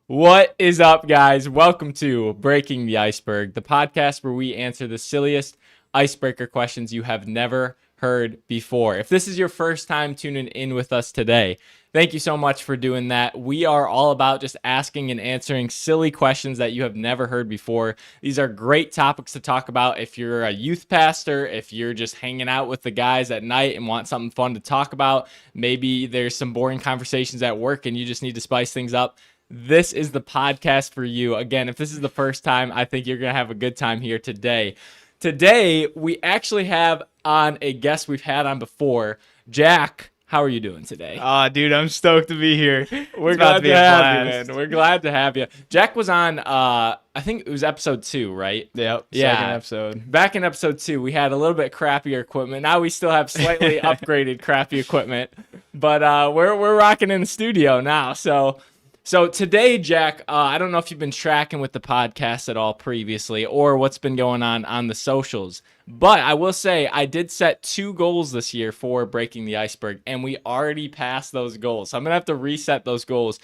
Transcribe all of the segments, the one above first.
What is up, guys? Welcome to Breaking the Iceberg, the podcast where we answer the silliest icebreaker questions you have never heard before. If this is your first time tuning in with us today, thank you so much for doing that. We are all about just asking and answering silly questions that you have never heard before. These are great topics to talk about if you're a youth pastor, if you're just hanging out with the guys at night and want something fun to talk about. Maybe there's some boring conversations at work and you just need to spice things up. This is the podcast for you. Again, if this is the first time, I think you're going to have a good time here today. Today, we actually have on a guest we've had on before. Jack, how are you doing today? Dude, I'm stoked to be here. We're glad to have you, man. We're glad to have you. Jack was on, I think it was episode 2, right? Yep. Yeah. Second episode. Back in episode 2, we had a little bit crappier equipment. Now we still have slightly upgraded crappy equipment, but we're rocking in the studio now. So today, Jack, I don't know if you've been tracking with the podcast at all previously or what's been going on the socials, but I will say I did set 2 goals this year for Breaking the Iceberg, and we already passed those goals. So I'm going to have to reset those goals.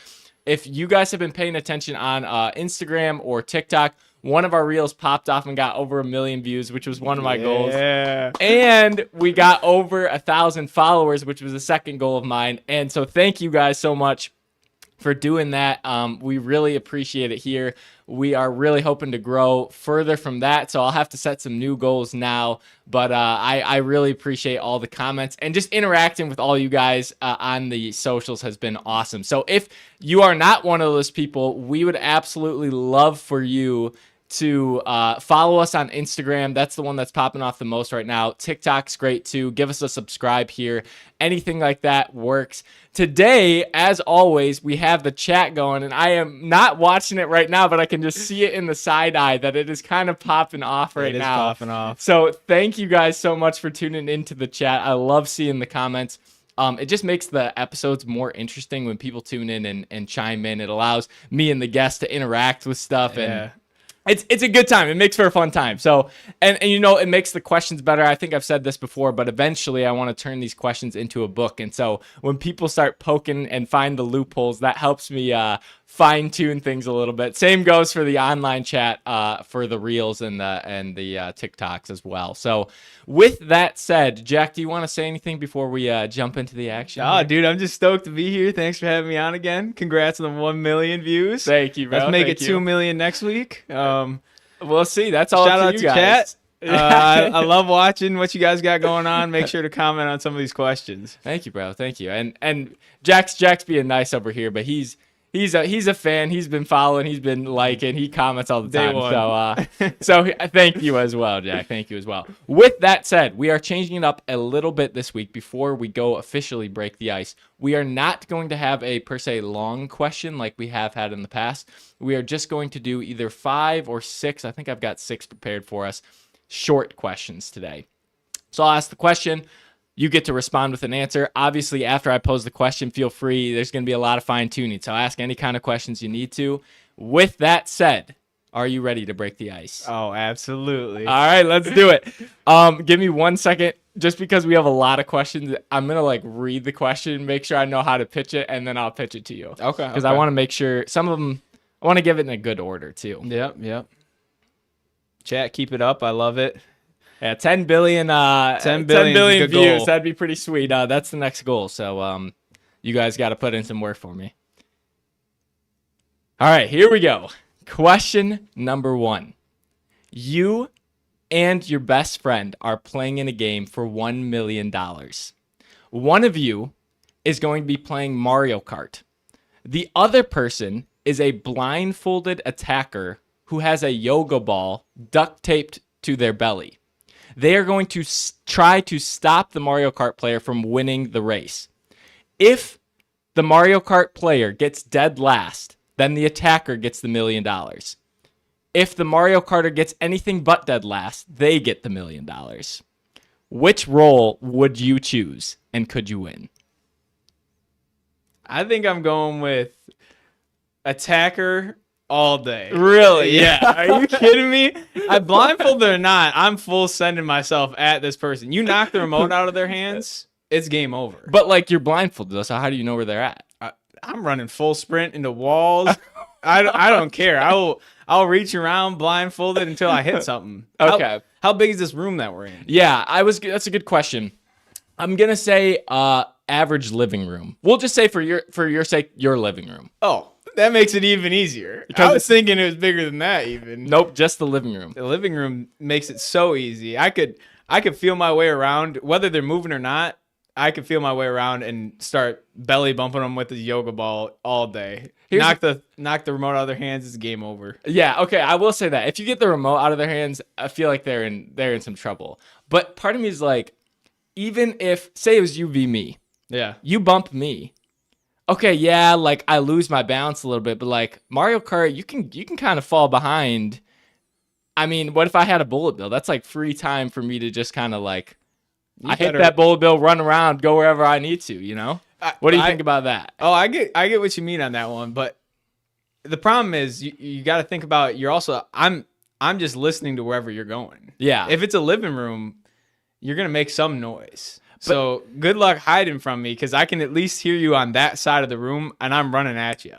If you guys have been paying attention on Instagram or TikTok, one of our reels popped off and got over 1 million views, which was one of my goals. And we got over 1,000 followers, which was the second goal of mine. And so thank you guys so much for doing that. We really appreciate it here. We are really hoping to grow further from that, so I'll have to set some new goals now, but I really appreciate all the comments, and just interacting with all you guys on the socials has been awesome. So if you are not one of those people, we would absolutely love for you to follow us on Instagram. That's the one that's popping off the most right now. TikTok's great too. Give us a subscribe here. Anything like that works. Today, as always, we have the chat going, and I am not watching it right now, but I can just see it in the side eye that it is kind of popping off right now. It is popping off. So thank you guys so much for tuning into the chat. I love seeing the comments. It just makes the episodes more interesting when people tune in and chime in. It allows me and the guests to interact with stuff, and it's a good time. It makes for a fun time. So, and you know, it makes the questions better. I think I've said this before, but eventually I want to turn these questions into a book. And so when people start poking and find the loopholes, that helps me fine tune things a little bit. Same goes for the online chat for the reels and the TikToks as well. So with that said, Jack, do you want to say anything before we jump into the action? Dude, I'm just stoked to be here. Thanks for having me on again. Congrats on the 1 million views. Thank you, bro. Let's make it 2 million next week. We'll see. That's all. Shout up out to to you guys. chat. I love watching what you guys got going on. Make sure to comment on some of these questions. Thank you, bro. Thank you. And Jack's being nice over here, but he's a fan. He's been following. He's been liking. He comments all the time. So thank you as well, Jack. Thank you as well. With that said, we are changing it up a little bit this week before we go officially break the ice. We are not going to have a per se long question like we have had in the past. We are just going to do either 5 or 6. I think I've got 6 prepared for us. Short questions today. So I'll ask the question. You get to respond with an answer. Obviously, after I pose the question, feel free. There's going to be a lot of fine-tuning, so ask any kind of questions you need to. With that said, are you ready to break the ice? Oh, absolutely. All right, let's do it. Give me 1 second. Just because we have a lot of questions, I'm going to read the question, make sure I know how to pitch it, and then I'll pitch it to you. Okay. Because I want to make sure some of them, I want to give it in a good order, too. Yep. Chat, keep it up. I love it. Yeah, 10 billion, 10 billion views. Goal. That'd be pretty sweet. That's the next goal. So you guys got to put in some work for me. All right, here we go. Question number 1. You and your best friend are playing in a game for $1 million. One of you is going to be playing Mario Kart. The other person is a blindfolded attacker who has a yoga ball duct taped to their belly. They are going to try to stop the Mario Kart player from winning the race. If the Mario Kart player gets dead last, then the attacker gets the $1 million. If the Mario Karter gets anything but dead last, they get the $1 million. Which role would you choose, and could you win? I think I'm going with attacker all day. Really? Yeah. Are you kidding me? I blindfolded or not, I'm full sending myself at this person. You knock the remote out of their hands, it's game over. But you're blindfolded, so how do you know where they're at? I'm running full sprint into walls. I don't care. I'll reach around blindfolded until I hit something. Okay. How big is this room that we're in? Yeah, that's a good question. I'm gonna say average living room. We'll just say for your sake, your living room. Oh, that makes it even easier. Because I was thinking it was bigger than that even. Nope, just the living room. The living room makes it so easy. I could feel my way around, whether they're moving or not. I could feel my way around and start belly bumping them with the yoga ball all day. Knock the remote out of their hands. It's game over. Yeah, okay, I will say that. If you get the remote out of their hands, I feel like they're in some trouble. But part of me is like, even if, say it was you v me, Yeah. you bump me. Okay, yeah, like I lose my balance a little bit, but like Mario Kart, you can kind of fall behind. I mean, what if I had a bullet bill? That's like free time for me to just kind of like, I hit that bullet bill, run around, go wherever I need to, you know? What do you think about that? Oh, I get what you mean on that one, but the problem is you got to think about I'm just listening to wherever you're going. Yeah. If it's a living room, you're going to make some noise. So good luck hiding from me because I can at least hear you on that side of the room and I'm running at you.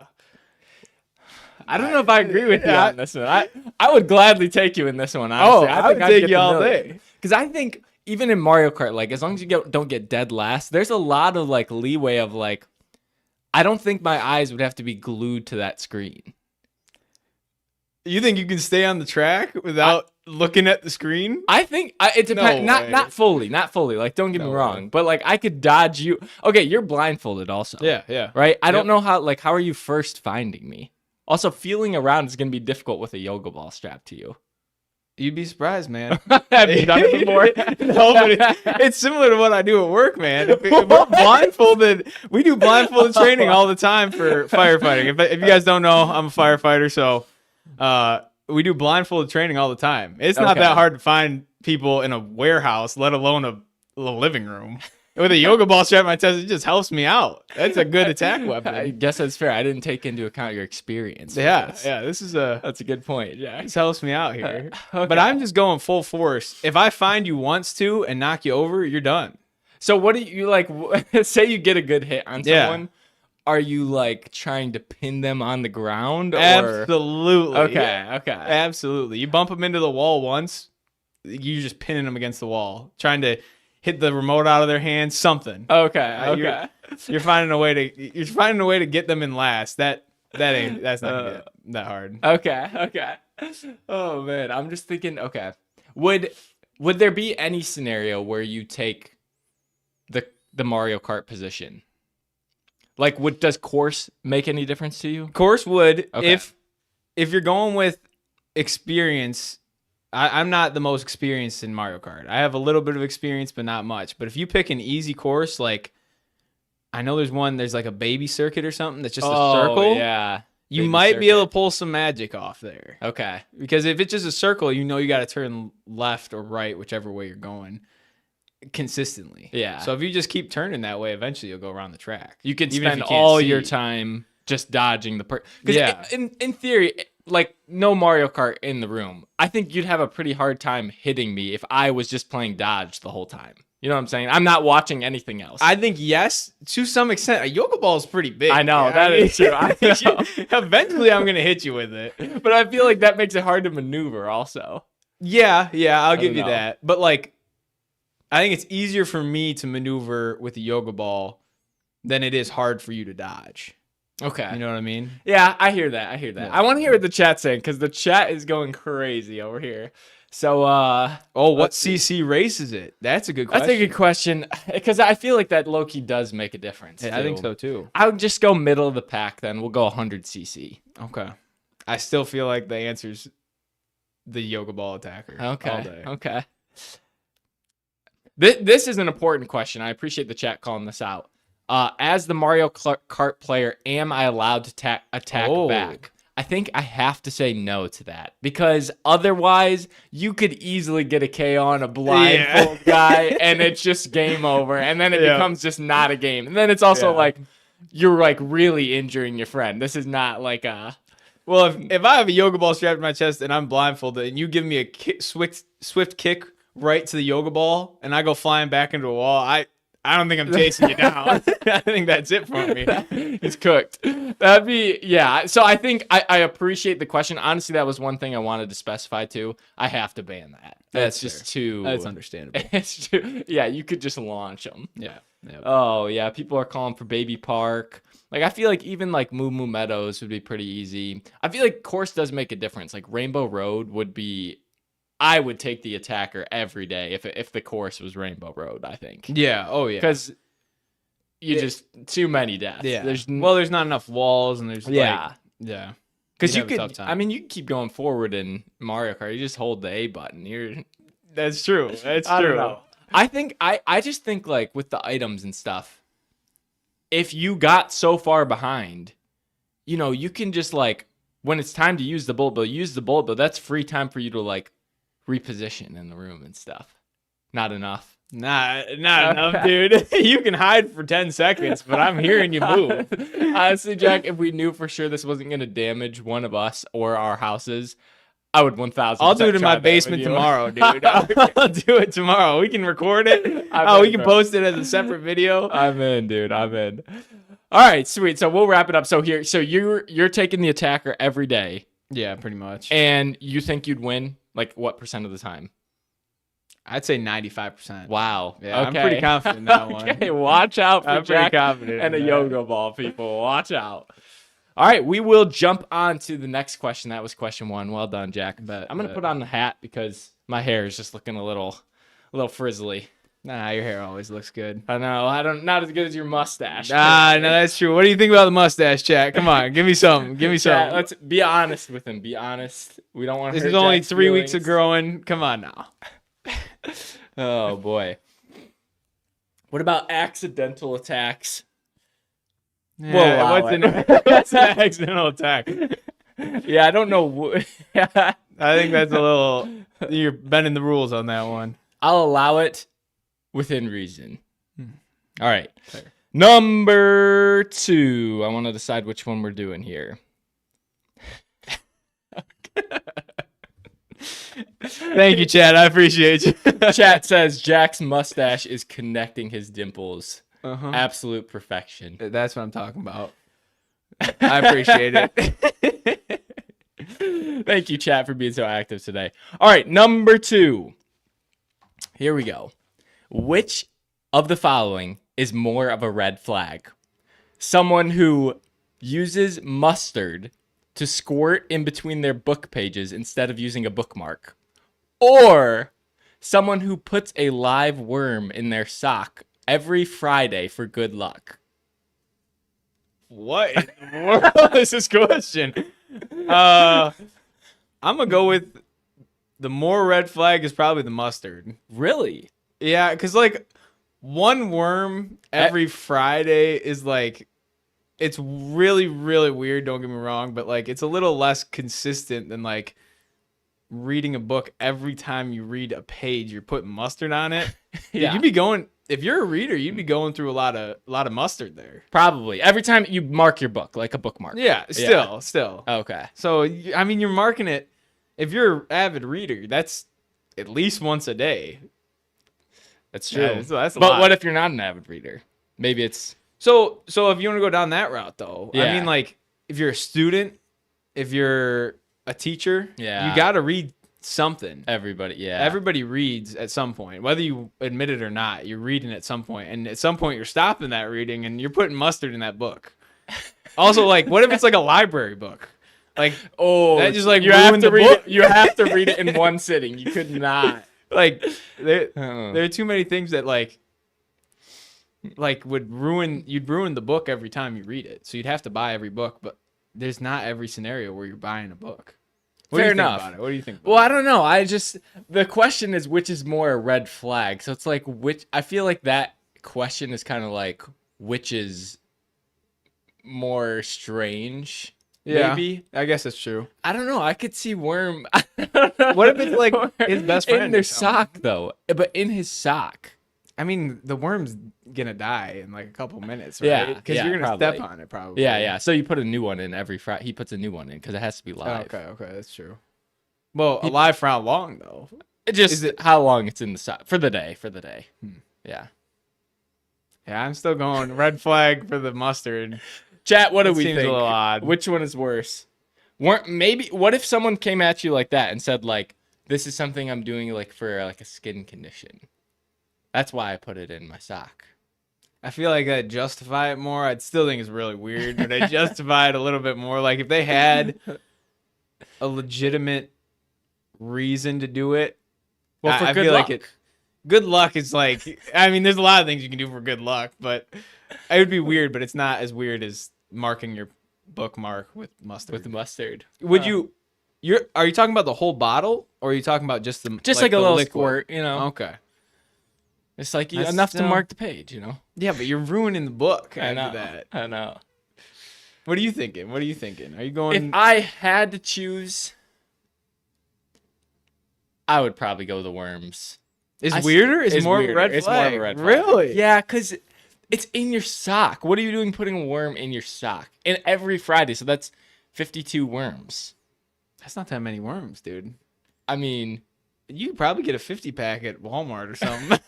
I don't know if I agree with you on this one. I would gladly take you in this one, honestly. I would take you all day. Because I think even in Mario Kart, like as long as you don't get dead last, there's a lot of like leeway of like, I don't think my eyes would have to be glued to that screen. You think you can stay on the track without looking at the screen? I think it depends. Not fully. Like, don't get me wrong, but like I could dodge you. Okay, you're blindfolded also. Yeah. Right. I don't know how are you first finding me? Also, feeling around is gonna be difficult with a yoga ball strapped to you. You'd be surprised, man. Have you done it before? No, but it's similar to what I do at work, man. If we're blindfolded, we do blindfolded training all the time for firefighting. If you guys don't know, I'm a firefighter, so we do blindfolded training all the time. It's not that hard to find people in a warehouse, let alone a living room. With a yoga ball strapped to my chest, it just helps me out. That's a good attack weapon. I guess that's fair. I didn't take into account your experience. That's a good point, Jack. This helps me out here. Okay. But I'm just going full force. If I find you once to and knock you over, you're done. So what do you like? Say you get a good hit on someone. Yeah. Are you like trying to pin them on the ground? Or? Absolutely. Okay. Absolutely. You bump them into the wall once, you're just pinning them against the wall, trying to hit the remote out of their hands, something. Okay. You're finding a way to get them in last. That's not that hard. Okay. Oh man, I'm just thinking. Okay, would there be any scenario where you take the Mario Kart position? Like, does course make any difference to you? Course would. Okay. If you're going with experience. I'm not the most experienced in Mario Kart. I have a little bit of experience, but not much. But if you pick an easy course, like I know there's like a baby circuit or something that's just a circle. Yeah. You Baby might be circuit. able to pull some magic off there. Okay. Because if it's just a circle, you got to turn left or right, whichever way you're going, consistently. Yeah. So if you just keep turning that way, eventually you'll go around the track. You can Even if spend you can't all see. your time just dodging the Because Yeah. in theory, like no Mario Kart in the room, I think you'd have a pretty hard time hitting me if I was just playing dodge the whole time. You know what I'm saying? I'm not watching anything else. I think yes, to some extent. A yoga ball is pretty big. I know, that is true. I know. Eventually, I'm gonna hit you with it. But I feel like that makes it hard to maneuver also. Yeah, I'll give don't you know. that. But like, I think it's easier for me to maneuver with a yoga ball than it is hard for you to dodge. Okay. You know what I mean? Yeah, I hear that. Yeah. I want to hear what the chat's saying because the chat is going crazy over here. So, What let's see. CC race is it? That's a good question. That's a good question because I feel like that low-key does make a difference. Yeah, I think too. so too. I would just go middle of the pack then. We'll go 100 cc. Okay. I still feel like the answer's the yoga ball attacker. All day. Okay. This is an important question. I appreciate the chat calling this out. As the Mario Kart player, am I allowed to attack back? I think I have to say no to that because otherwise you could easily get a KO on a blindfold guy and it's just game over. And then it becomes just not a game. And then it's also like you're like really injuring your friend. This is not like a... Well, if I have a yoga ball strapped to my chest and I'm blindfolded and you give me a swift kick right to the yoga ball and I go flying back into a wall, I don't think I'm chasing you down. I think that's it for me. He's cooked. That'd be, yeah. So I think I appreciate the question. Honestly, that was one thing I wanted to specify too. I have to ban that. That's just too. That's understandable. It's too. Yeah, you could just launch them. Yeah. Yep. Oh yeah, people are calling for Baby Park. Like I feel like even like Moo Moo Meadows would be pretty easy. I feel like course does make a difference. Like Rainbow Road would be. I would take the attacker every day if the course was Rainbow Road. I think. Yeah. Oh yeah. Because you just too many deaths. Yeah. There's there's not enough walls, and there's yeah. like, yeah. Because You'd you have a tough could. time. I mean, you can keep going forward in Mario Kart. You just hold the A button. You're. That's true. That's I true. don't know. I think I just think like with the items and stuff, if you got so far behind, you know, you can just like when it's time to use the bullet bill, use the bullet bill. That's free time for you to like reposition in the room and stuff. Not enough. Not enough, dude. You can hide for 10 seconds, but I'm hearing you move. Honestly, Jack, if we knew for sure this wasn't going to damage one of us or our houses, I would 1,000%. I'll do it in try my that basement with you. tomorrow, dude. I'll do it tomorrow. We can record it. We can post it as a separate video. I'm in, dude. I'm in. All right, sweet. So we'll wrap it up. So you're taking the attacker every day, Yeah, pretty much. and you think you'd win like what percent of the time? I'd say 95%. Wow. Yeah, okay. I'm pretty confident in that one. Okay, watch out for I'm pretty Jack confident and a in that. yoga ball, people. Watch out. All right, we will jump on to the next question. That was question 1. Well done, Jack. Bet, I'm gonna bet. put on the hat because my hair is just looking a little frizzly. Nah, your hair always looks good. I know. Not as good as your mustache. Ah, no, that's true. What do you think about the mustache, Chat? Come on, give me something. Give me Chat, something. let's be honest with him. Be honest. We don't want to. This is only 3 weeks of growing. Come on now. Oh boy. What about accidental attacks? Yeah, allow what's an accidental attack? Yeah, I don't know. I think that's a little. You're bending the rules on that one. I'll allow it within reason. All right. Fair. Number 2. I want to decide which one we're doing here. Thank you, Chad. I appreciate you. Chat says Jack's mustache is connecting his dimples. Uh-huh. Absolute perfection. That's what I'm talking about. I appreciate it. Thank you, chat, for being so active today. All right, number 2. Here we go. Which of the following is more of a red flag? Someone who uses mustard to squirt in between their book pages instead of using a bookmark, or someone who puts a live worm in their sock every Friday for good luck. What in the world is this question? I'm gonna go with the more red flag is probably the mustard. Really? Yeah, because like one worm every Friday is like, it's really, really weird. Don't get me wrong, but like it's a little less consistent than like reading a book every time you read a page. You're putting mustard on it. Yeah. You'd be going. If you're a reader, you'd be going through a lot of mustard there. Probably. Every time you mark your book, like a bookmark. Yeah, still. Okay. So I mean, you're marking it. If you're an avid reader, that's at least once a day. That's true. Yeah, so that's a but lot. what if you're not an avid reader? Maybe it's... So if you want to go down that route, though, I Yeah. mean, like if you're a student, if you're a teacher, Yeah. you got to read something. Everybody, yeah. Everybody reads at some point, whether you admit it or not. You're reading at some point, and at some point you're stopping that reading and you're putting mustard in that book. Also, like, what if it's like a library book? Like, Oh, that just like you have ruined to the read book. it. You have to read it in one sitting. You could not. Like, there Uh, are too many things that like would ruin. You'd ruin the book every time you read it. So you'd have to buy every book, but there's not every scenario where you're buying a book. What do Fair you think enough. about it? What do you think about Well, I don't know. The question is which is more a red flag. So it's like I feel like that question is kind of like which is more strange. Yeah. Maybe. I guess that's true. I don't know. I could see Worm. What if it's like his best friend in or their something? sock though? But in his sock. I mean, the worm's gonna die in like a couple minutes, right? Yeah, Because yeah, you're gonna probably. step on it, probably. Yeah, yeah. So you put a new one in every Friday. He puts a new one in because it has to be Oh, live. okay, that's true. Well, alive for how long though? It just Is it- how long it's in the sock for the day. Yeah. Yeah, I'm still going red flag for the mustard. Chat, what do That we seems a think? little odd. Which one is worse? Maybe what if someone came at you like that and said like, this is something I'm doing like for like a skin condition. That's why I put it in my sock. I feel like I'd justify it more. I'd still think it's really weird, but I'd justify it a little bit more. Like if they had a legitimate reason to do it, Well, for I good feel luck. like good luck is like, I mean, there's a lot of things you can do for good luck, but it would be weird, but it's not as weird as marking your bookmark with mustard. With the mustard. Would are you talking about the whole bottle or are you talking about just the Just like a the little liquid? squirt, you know. Okay. It's like That's enough to still- mark the page, you know. Yeah, but you're ruining the book I after know. that. I know. What are you thinking? Are you If going I had to choose, I would probably go the worms. is weirder? Is It's more weirder. of a red It's flag? more of a red flag. Really? Yeah, because it's in your sock. What are you doing putting a worm in your sock? And every Friday, so that's 52 worms. That's not that many worms, dude. I mean, You could probably get a 50 pack at Walmart or something.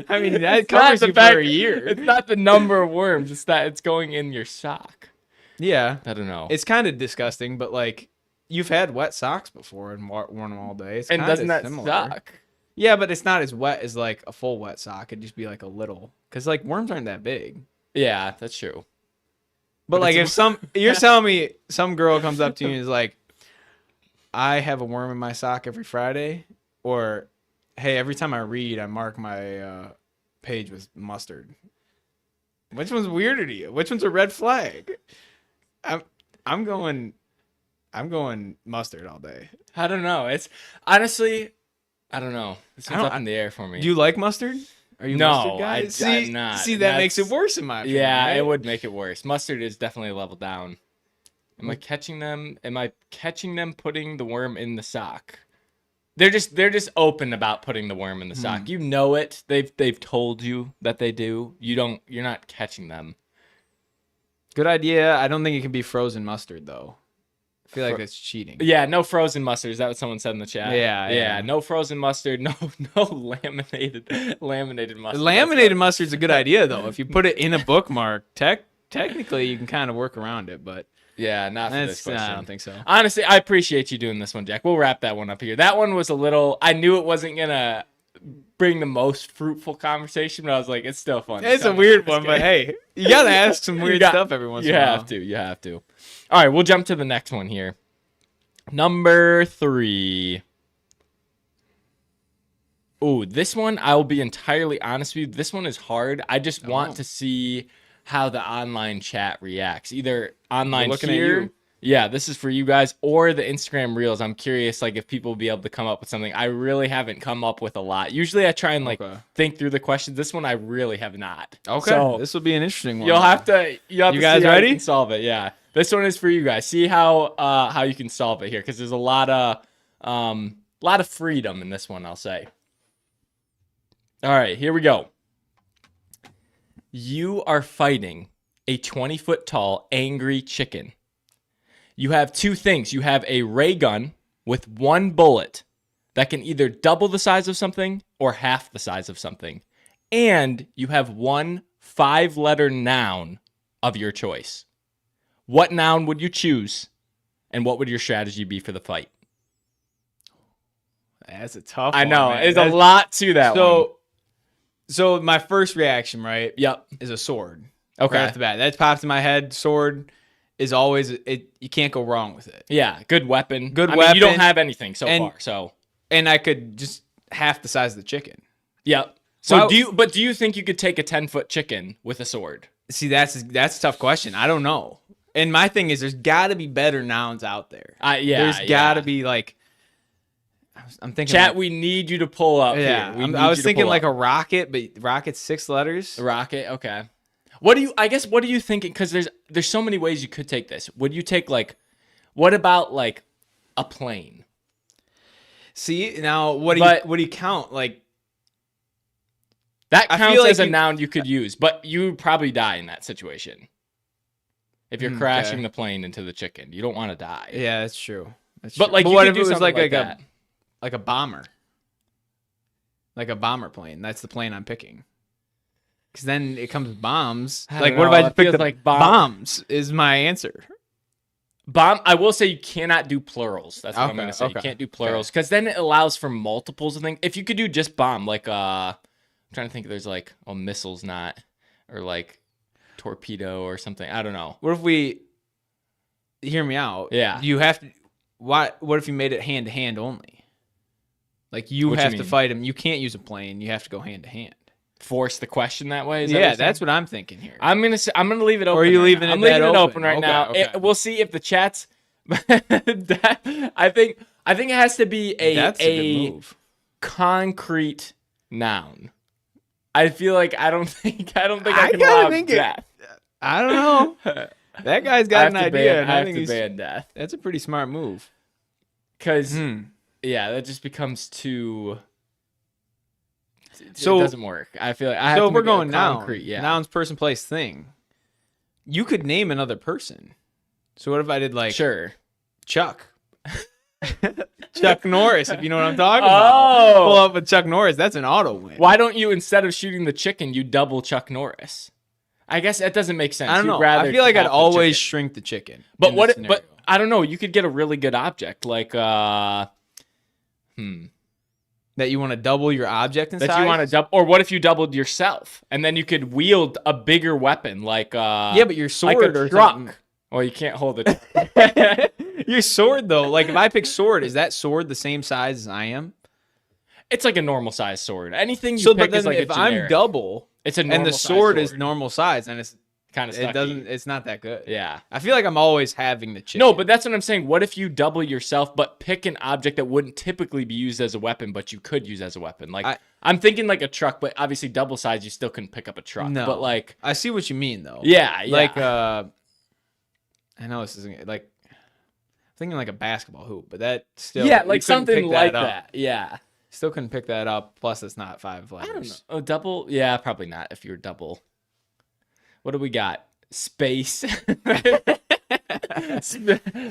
I mean, that it's not covers the you fact- for a year. It's not the number of worms. It's that it's going in your sock. Yeah, I don't know. it's kind of disgusting, but like you've had wet socks before and worn them all day. It's and kinda doesn't that similar. suck? Yeah, but it's not as wet as like a full wet sock. It'd just be like a little, because like worms aren't that big. Yeah, that's true. But, But like it's if you're telling me some girl comes up to you and is like, I have a worm in my sock every Friday, or hey, every time I read, I mark my page with mustard. Which one's weirder to you? Which one's a red flag? I'm going mustard all day. I don't know. It's honestly, I don't know. This I one's don't- up in the air for me. Do you like mustard? Are you a No, mustard guy? I'm not. See, that makes it That's- worse in my opinion. Yeah, right? it would make it worse. Mustard is definitely a level down. Am I catching them? Am I catching them putting the worm in the sock? They're just open about putting the worm in the sock. You know it. They've told you that they do. You're not catching them. Good idea. I don't think it can be frozen mustard though. I feel like that's cheating. Yeah, no frozen mustard. Is that what someone said in the chat? Yeah. No frozen mustard. No laminated mustard. Laminated mustard's a good idea though. If you put it in a bookmark, technically you can kind of work around it, but Yeah, not for this that's, question. I don't think so. Honestly, I appreciate you doing this one, Jack. We'll wrap that one up here. That one was a little. I knew it wasn't gonna bring the most fruitful conversation, but I was like, it's still fun. It's a weird one, but hey, you gotta ask some weird stuff every once in You a while. have to. You have to. All right, we'll jump to the next one here. Number 3. Ooh, this one, I will be entirely honest with you. This one is hard. I just want to see how the online chat reacts. Either online looking at here. you. Yeah, this is for you guys, or the Instagram Reels. I'm curious, like, if people will be able to come up with something. I really haven't come up with a lot. Usually I try and, like, Okay. think through the questions. This one I really have not. Okay, So, this will be an interesting one. you'll have to You see guys how ready? you can solve it. Yeah, this one is for you guys. See how you can solve it here, because there's a lot of freedom in this one, I'll say. All right, here we go. You are fighting a 20-foot tall angry chicken. You have two things. You have a ray gun with one bullet that can either double the size of something or half the size of something. And you have one 5-letter noun of your choice. What noun would you choose? And what would your strategy be for the fight? That's a tough I one, know. man. There's a That's- lot to that one. So my first reaction, right, Yep. is a sword. Okay. Right off the bat. That popped in my head. Sword is always you can't go wrong with it. Yeah, good weapon. Good I mean, you don't weapon. have anything so And- far, so. And I could just half the size of the chicken. Yep. So Well- do you think you could take a 10-foot chicken with a sword? See, that's a tough question. I don't know. And my thing is, there's got to be better nouns out there. Yeah. There's got to be like. I'm thinking. Chat, like, we need you to pull up yeah, here. I was thinking like a rocket, but rocket's 6 letters. rocket. Okay. What do you thinking? Because there's so many ways you could take this. Would you take what about like a plane? See, now what do you count? Like, That I counts feel like as a you- noun you could use, but you would probably die in that situation. If you're crashing okay. the plane into the chicken, you don't want to die. yeah, that's true. That's But true. like, you what could if do it was something like that. a bomber? Like a bomber plane. That's the plane I'm picking. Because then it comes bombs. I Like, don't what if know, I it just pick feels the like bomb- bombs? Is my answer. Bomb. I will say you cannot do plurals. That's what I'm Okay, gonna say. okay, You can't do plurals because then it allows for multiples of things. If you could do just bomb, like I'm trying to think. There's like missiles, not or like torpedo or something. I don't know. What if we hear me out? Yeah. You have to. What if you made it hand to hand only? Like you What you have to mean? fight him. You can't use a plane. You have to go hand to hand. Force the question that way. Is that Yeah, what that's what I'm thinking here. I'm gonna say. I'm gonna leave it open. Or are you right leaving now. it I'm leaving that it open? open right Okay, now. okay. We'll see if the chats. I think it has to be That's a a good move. concrete noun. I feel like I don't think I can gotta allow think it- death. I don't know. That guy's I got have an to idea, ban, and I I have think to he's, ban death that's a pretty smart move. because Hmm. yeah, that just becomes too. So- it doesn't work. I feel like I have So to if we're make it a going noun, concrete. Yeah, nouns, person, place, thing. You could name another person. So what if I did like sure. Chuck? Chuck Norris, if you know what I'm talking about. Pull Oh, up with Chuck Norris. That's an auto win. why don't you instead of shooting the chicken, you double Chuck Norris? I guess that doesn't make sense. I don't You'd know. rather I feel like I'd have the always chicken. shrink the chicken. But in what? this But scenario. I don't know. You could get a really good object like that you want to double your object in that size? you want to double. Or what if you doubled yourself and then you could wield a bigger weapon like Yeah, but your sword like a or truck. something. Well, you can't hold it. Your sword though, like if I pick sword, is that sword the same size as I am? It's like a normal size sword. Anything you So, pick but then is like if a I'm generic. double It's a normal and the size sword is normal size, and kind of it's not that good. Yeah. I feel like I'm always having the chicken. No, but that's what I'm saying. What if you double yourself, but pick an object that wouldn't typically be used as a weapon, but you could use as a weapon? Like I'm thinking like a truck, but obviously double size, you still couldn't pick up a truck. No. But like, I see what you mean though. yeah. Like I know this isn't like I'm thinking like a basketball hoop, but that still yeah, you like couldn't something pick like up. that. Yeah. Still couldn't pick that up. Plus, it's not 5 I don't know. letters. Oh, double? Yeah, probably not if you're double. What do we got? Space.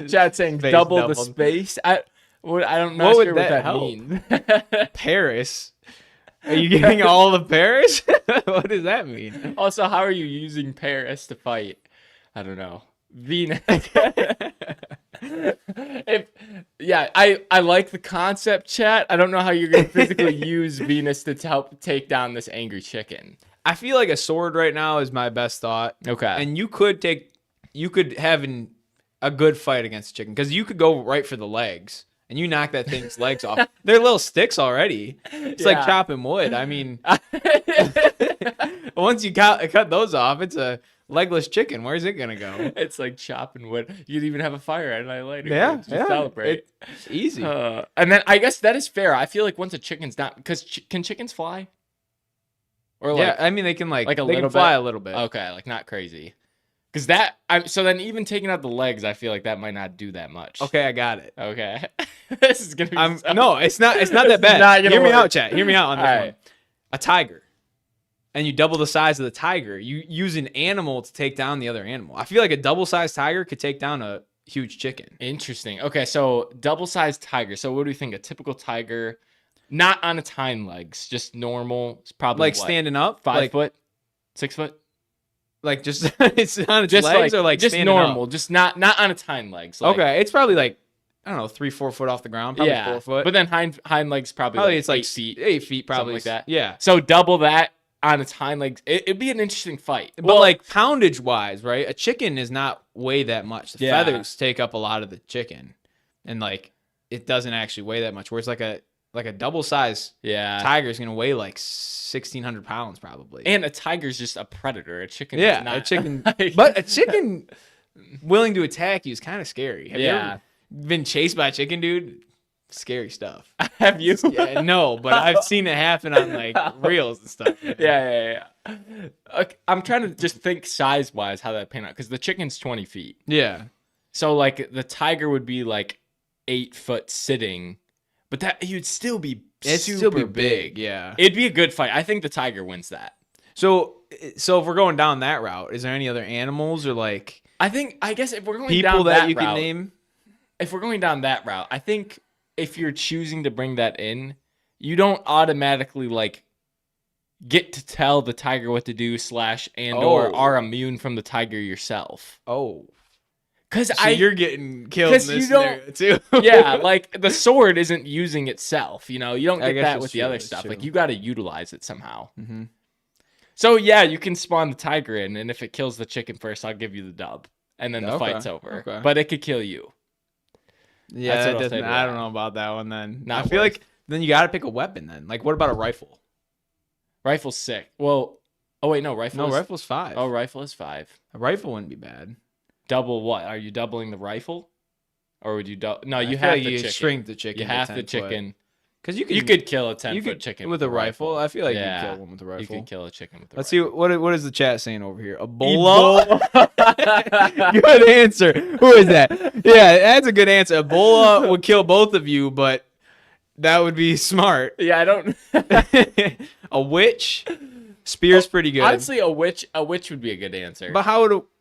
Chad saying Space double the doubled. space. I don't know What would sure what that that help? means. Paris. Are you getting all of Paris? What does that mean? Also, how are you using Paris to fight? I don't know. Venus. I like the concept, chat. I don't know how you're gonna physically use Venus to help take down this angry chicken. I feel like a sword right now is my best thought. Okay. And you could have a good fight against a chicken because you could go right for the legs and you knock that thing's legs off. They're little sticks already. It's like Yeah. chopping wood. I mean, once you cut those off, it's a legless chicken. Where's it gonna go? It's like chopping wood. You'd even have a fire at night later. Yeah, to yeah. celebrate. It's easy. And then I guess that is fair. I feel like once a chicken's not, because can chickens fly? Or Yeah, like, I mean they can like a they little can fly bit? a little bit. okay, like not crazy. Because so then even taking out the legs, I feel like that might not do that much. Okay, I got it. Okay. This is gonna be. No, it's not This that is bad. not gonna Hear me work. out, chat. Hear me out on this All one. right. A tiger. And you double the size of the tiger. You use an animal to take down the other animal. I feel like a double-sized tiger could take down a huge chicken. Interesting. Okay, so double-sized tiger. So what do we think? A typical tiger, not on its hind legs, just normal. It's probably Like what, standing up, 5 foot, 6 foot. like just it's on its Just legs like or like just standing normal, up? just not on its hind legs. Like, Okay, it's probably like I don't know, 3-4 foot off the ground, probably yeah, 4 foot. but then hind legs probably probably like it's like 8 feet, 8 feet, probably like that. Yeah, So double that on its hind legs. It'd be an interesting fight. but like poundage wise, right? A chicken is not weigh that much. The Yeah. feathers take up a lot of the chicken, and like it doesn't actually weigh that much. Whereas like a double size yeah, tiger is gonna weigh like 1,600 pounds probably. and a tiger's just a predator. A chicken, yeah, is not, a chicken, like- but a chicken willing to attack you is kind of scary. Have you Yeah. ever been chased by a chicken, dude? Scary stuff. Have you? Yeah, no, but I've seen it happen on like reels and stuff. Yeah. Okay, I'm trying to just think size wise how that pan out because the chicken's 20 feet. Yeah. So like the tiger would be like 8 foot sitting, but that he would still be It'd super still be big. big, yeah. It'd be a good fight. I think the tiger wins that. So if we're going down that route, is there any other animals or like I guess if we're going people down that that you route, can name? if we're going down that route, I think if you're choosing to bring that in, you don't automatically like get to tell the tiger what to do / and Oh. or are immune from the tiger yourself. Oh, Because so you're getting killed in 'cause this you don't- scenario too. yeah, like the sword isn't using itself. You know, you don't I get guess that that's with the true, other that's stuff. true. Like you got to utilize it somehow. Mm-hmm. So yeah, you can spawn the tiger in, and if it kills the chicken first, I'll give you the dub, and then the Okay, fight's over. okay. But it could kill you. Yeah, That's that what I'll say doesn't, to I that. don't know about that one then. Not I feel worth. like then you got to pick a weapon then. Like, what about a rifle? Rifle's sick. Well, oh wait, no, rifle. No, is, rifle's 5. Oh, rifle is 5. A rifle wouldn't be bad. Double what? Are you doubling the rifle, or would you double? No, I you feel have like the you chicken. shrink the chicken. You to have the 10 foot. chicken. Because you You could kill a you 10-foot could chicken with a rifle. I feel like Yeah, you could kill one with a You rifle. could kill a chicken with a Let's rifle. see what is the chat saying over here. Ebola. Good answer. Who is that? Yeah, that's a good answer. Ebola would kill both of you, but that would be smart. Yeah, I don't. A witch. Spear's pretty good. Honestly, a witch would be a good answer. But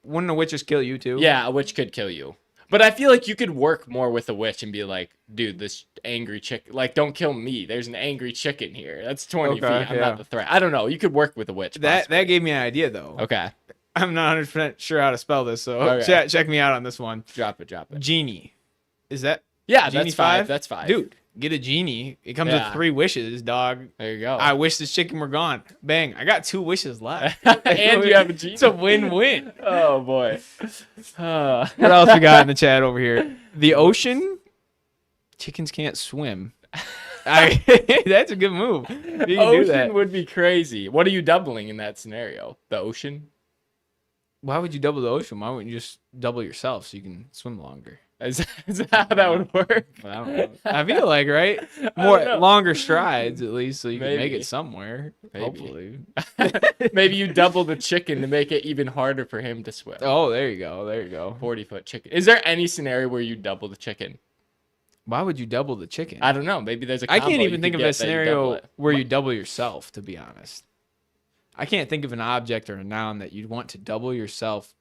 wouldn't a witch just kill you too? Yeah, a witch could kill you. But I feel like you could work more with a witch and be like, dude, this angry chicken, like, don't kill me. There's an angry chicken here. That's 20 Okay, feet. I'm yeah. not the threat. I don't know. You could work with a witch. That gave me an idea though. Okay. I'm not 100% sure how to spell this, so Okay. check me out on this one. Drop it. Genie. Is that Yeah, Genie that's 5. 5? That's 5. Dude, get a genie. It comes Yeah. with 3 wishes, dog. There you go. I wish this chicken were gone. Bang. I got 2 wishes left. And you have a genie. It's a win-win. Oh, boy. What else we got in the chat over here? The ocean? Chickens can't swim. That's a good move. You can do Ocean that. would be crazy. What are you doubling in that scenario? The ocean? Why would you double the ocean? Why wouldn't you just double yourself so you can swim longer? Is that how that would work? I don't know. I feel like, right? don't More know. longer strides at least so you can make Maybe. it somewhere. Maybe. Hopefully. Maybe you double the chicken to make it even harder for him to swim. Oh, there you go. There you go. 40-foot chicken. Is there any scenario where you double the chicken? Why would you double the chicken? I don't know. Maybe there's a I combo can't you even could think of get a that you double scenario it. where you double yourself, to be honest. I can't think of an object or a noun that you'd want to double yourself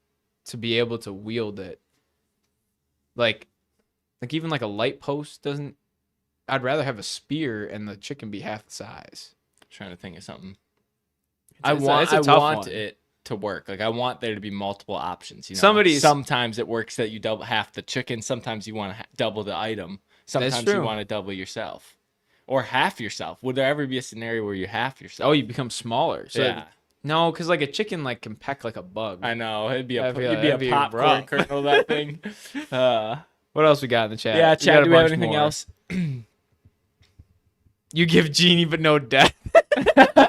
to be able to wield it. Like even like a light post doesn't. I'd rather have a spear and the chicken be half the size. Trying to think of something. It's a I tough want one. it to work. Like I want there to be multiple options. You know, Somebody's- sometimes it works that you double half the chicken. Sometimes you want to double the item. Sometimes you true. want to double yourself, or half yourself. Would there ever be a scenario where you half yourself? Oh, you become smaller. So yeah, no, because like a chicken like can peck like a bug. I know. It'd be a That'd be- it'd be a that'd be popcorn rough. kernel. That thing. What else we got in the chat? Yeah, We chat. got a Do we have bunch anything more. else? You give genie but no death.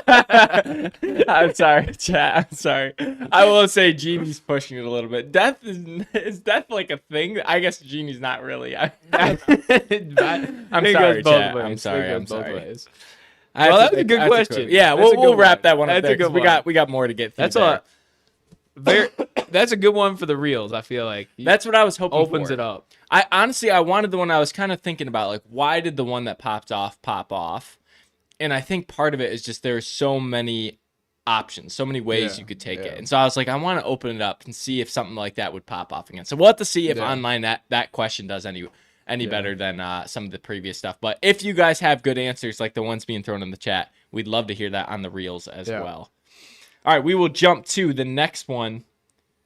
I'm sorry, chat. I'm sorry. I will say Genie's pushing it a little bit. Death is death like a thing? I guess Genie's not really. I'm I'm sorry, chat. I'm sorry. I'm sorry. Well, that was a good question. Yeah, That's a we'll good wrap one. that one up That's a there. 'cause good we got more to get through. That's there. that's a good one for the reels. I feel like That's what I was hoping opens for. it up. I honestly wanted the one I was kind of thinking about, like why did the one that popped off pop off? And I think part of it is just there's so many options, so many ways Yeah, you could take yeah. it. And so I was like, I want to open it up and see if something like that would pop off again. So we'll have to see if Yeah. online that question does any better than some of the previous stuff. But if you guys have good answers like the ones being thrown in the chat, we'd love to hear that on the reels as Yeah. well. All right, we will jump to the next one.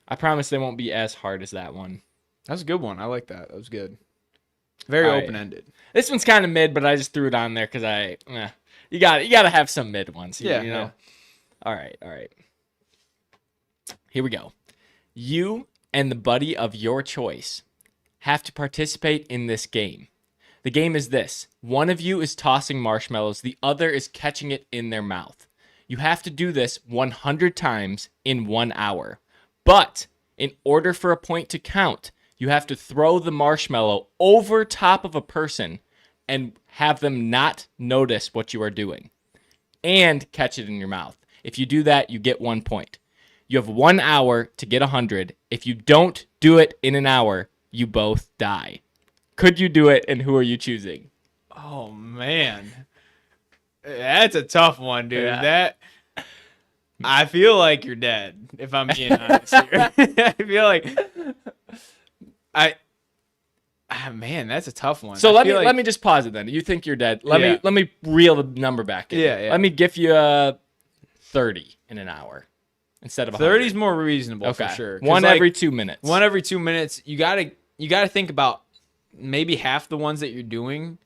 I promise they won't be as hard as that one. That's a good one. I like that. That was good. Very All right. open ended. This one's kind of mid, but I just threw it on there because you got to have some mid ones. You know. Yeah. All right. Here we go. You and the buddy of your choice have to participate in this game. The game is this: one of you is tossing marshmallows, the other is catching it in their mouth. You have to do this 100 times in 1 hour. But in order for a point to count, you have to throw the marshmallow over top of a person and have them not notice what you are doing and catch it in your mouth. If you do that, you get 1 point. You have 1 hour to get 100. If you don't do it in an hour, you both die. Could you do it, and who are you choosing? Oh man, that's a tough one, dude. Yeah. That I feel like you're dead. If I'm being honest here, I feel like man, that's a tough one. So I let feel me like- let me just pause it then. You think you're dead. Let Yeah. me reel the number back in. Yeah, yeah. Let me give you a 30 in an hour instead of 30 is 100. more reasonable Okay. for sure. 'Cause, One like, every 2 minutes. One every 2 minutes. You gotta think about maybe half the ones that you're doing.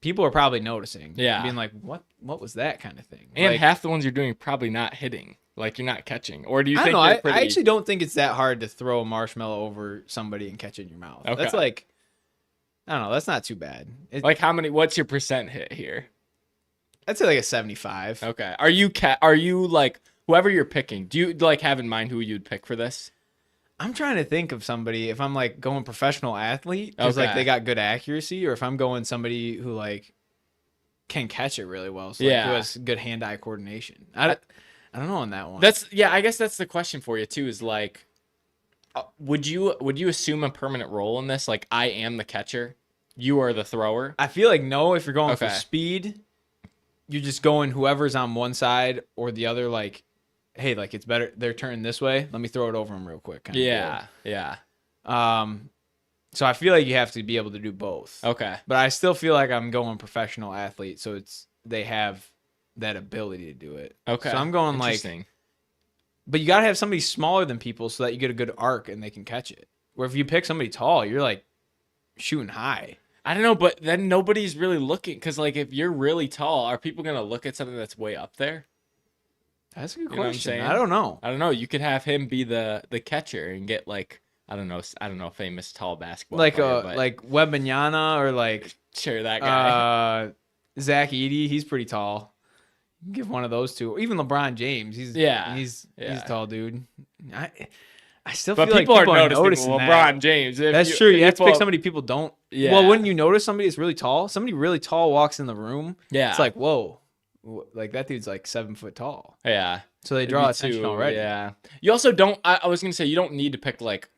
People are probably noticing. Yeah. Being like, what was that kind of thing? And like, half the ones you're doing probably not hitting. Like you're not catching. Or do you I think don't know. they're I pretty... actually don't think it's that hard to throw a marshmallow over somebody and catch it in your mouth. Okay. That's like, I don't know. That's not too bad. Like how many? What's your percent hit here? I'd say like a 75. Okay. Are you like whoever you're picking? Do you like have in mind who you'd pick for this? I'm trying to think of somebody if I'm like going professional athlete because like Okay. they got good accuracy, or if I'm going somebody who like can catch it really well, so Yeah. who has good hand-eye coordination. I don't know on that one. I guess that's the question for you too. Is like, would you assume a permanent role in this? Like I am the catcher, you are the thrower. I feel like no. If you're going for Okay. speed, you're just going whoever's on one side or the other. Like, hey, like it's better they're turning this way. Let me throw it over them real quick. Kind of Yeah. Yeah. deal. So I feel like you have to be able to do both. Okay. But I still feel like I'm going professional athlete, so they have that ability to do it. Okay. So I'm going like, Interesting. but you gotta have somebody smaller than people so that you get a good arc and they can catch it. Where if you pick somebody tall, you're like shooting high. I don't know, but then nobody's really looking because like if you're really tall, are people gonna look at something that's way up there? That's a good You know what I'm question. saying? I don't know. I don't know. You could have him be the catcher and get like I don't know, famous tall basketball Like player, but like Wembanyama or like sure that guy. Zach Edey. He's pretty tall. You can give one of those two. Even LeBron James. He's Yeah. a tall dude. I still But feel people like are noticing noticing LeBron that. James. That's true. You have to pick somebody people don't. Yeah. Well, when you notice somebody that's really tall, somebody really tall walks in the room. Yeah. It's like, whoa, like that dude's like 7 foot tall. yeah. So they draw attention already. Yeah. You also don't. I was gonna say you don't need to pick like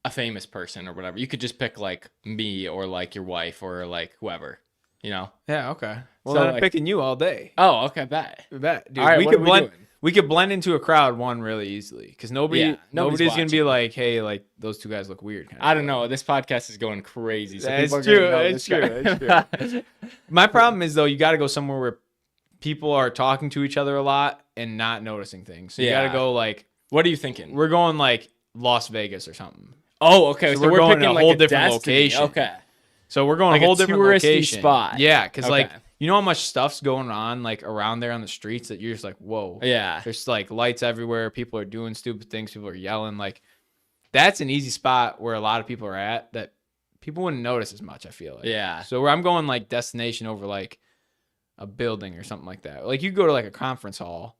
a famous person or whatever. You could just pick like me or like your wife or like whoever. You know. Yeah. Okay. Well, So, then I'm like- picking you all day. Oh, okay, bet. I bet, dude. All right, we what could are we blend. doing? We could blend into a crowd one really easily because Yeah, nobody's gonna be watching. like, hey, like those two guys look weird. Kind of I don't know. This podcast is going crazy. So That's people are true, gonna know that's this true, guy. that's My problem is though, you got to go somewhere where people are talking to each other a lot and not noticing things. So you got to Yeah. go like What are you thinking? we're going like Las Vegas or something. Oh, okay. So So, we're we're going picking to a like whole a different destiny. location. Okay. So we're going Like a a whole different touristy location. spot. Yeah, because like Okay. you know how much stuff's going on like around there on the streets that you're just like, whoa. Yeah. There's like lights everywhere. People are doing stupid things. People are yelling. Like that's an easy spot where a lot of people are at that people wouldn't notice as much. I feel like. Yeah. So where I'm going like destination over like a building or something like that. Like you go to like a conference hall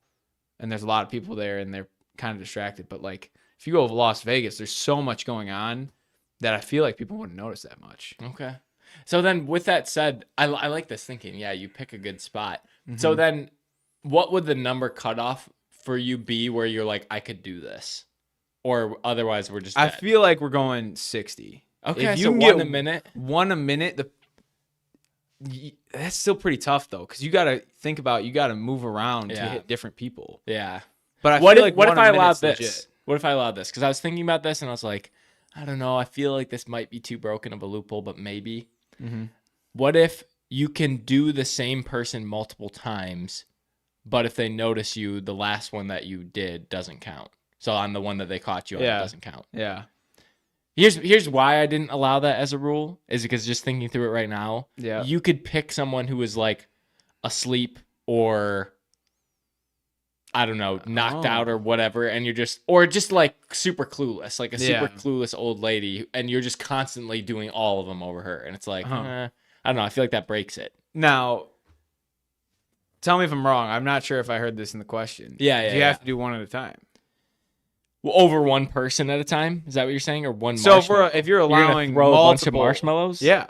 and there's a lot of people there and they're kind of distracted. But like if you go to Las Vegas, there's so much going on that I feel like people wouldn't notice that much. Okay. So then, with that said, I like this thinking. Yeah, you pick a good spot. Mm-hmm. So then, what would the number cutoff for you be where you're like, I could do this, or otherwise we're just. I Dead? feel like we're going 60. Okay, if you so can one get a minute. One a minute. That's still pretty tough though, because you got to think about you got to move around to Yeah. hit different people. Yeah. But I What feel if like what if one a I allowed minute's this? legit. What if I allowed this? Because I was thinking about this and I was like, I don't know. I feel like this might be too broken of a loophole, but maybe. Mhm. What if you can do the same person multiple times, but if they notice you, the last one that you did doesn't count. So on the one that they caught you on, Yeah. it doesn't count. Yeah. Here's why I didn't allow that as a rule is because just thinking through it right now, Yeah. you could pick someone who was like asleep or I don't know, knocked Oh. out or whatever, and you're just like super clueless, like a super Yeah. clueless old lady, and you're just constantly doing all of them over her, and it's like, Uh-huh. I don't know, I feel like that breaks it. Now, tell me if I'm wrong. I'm not sure if I heard this in the question. Yeah, Do you have to do one at a time? Well, over one person at a time, is that what you're saying, or one? So marshmallow? if you're You're gonna allowing throw multiple, a bunch of marshmallows, yeah,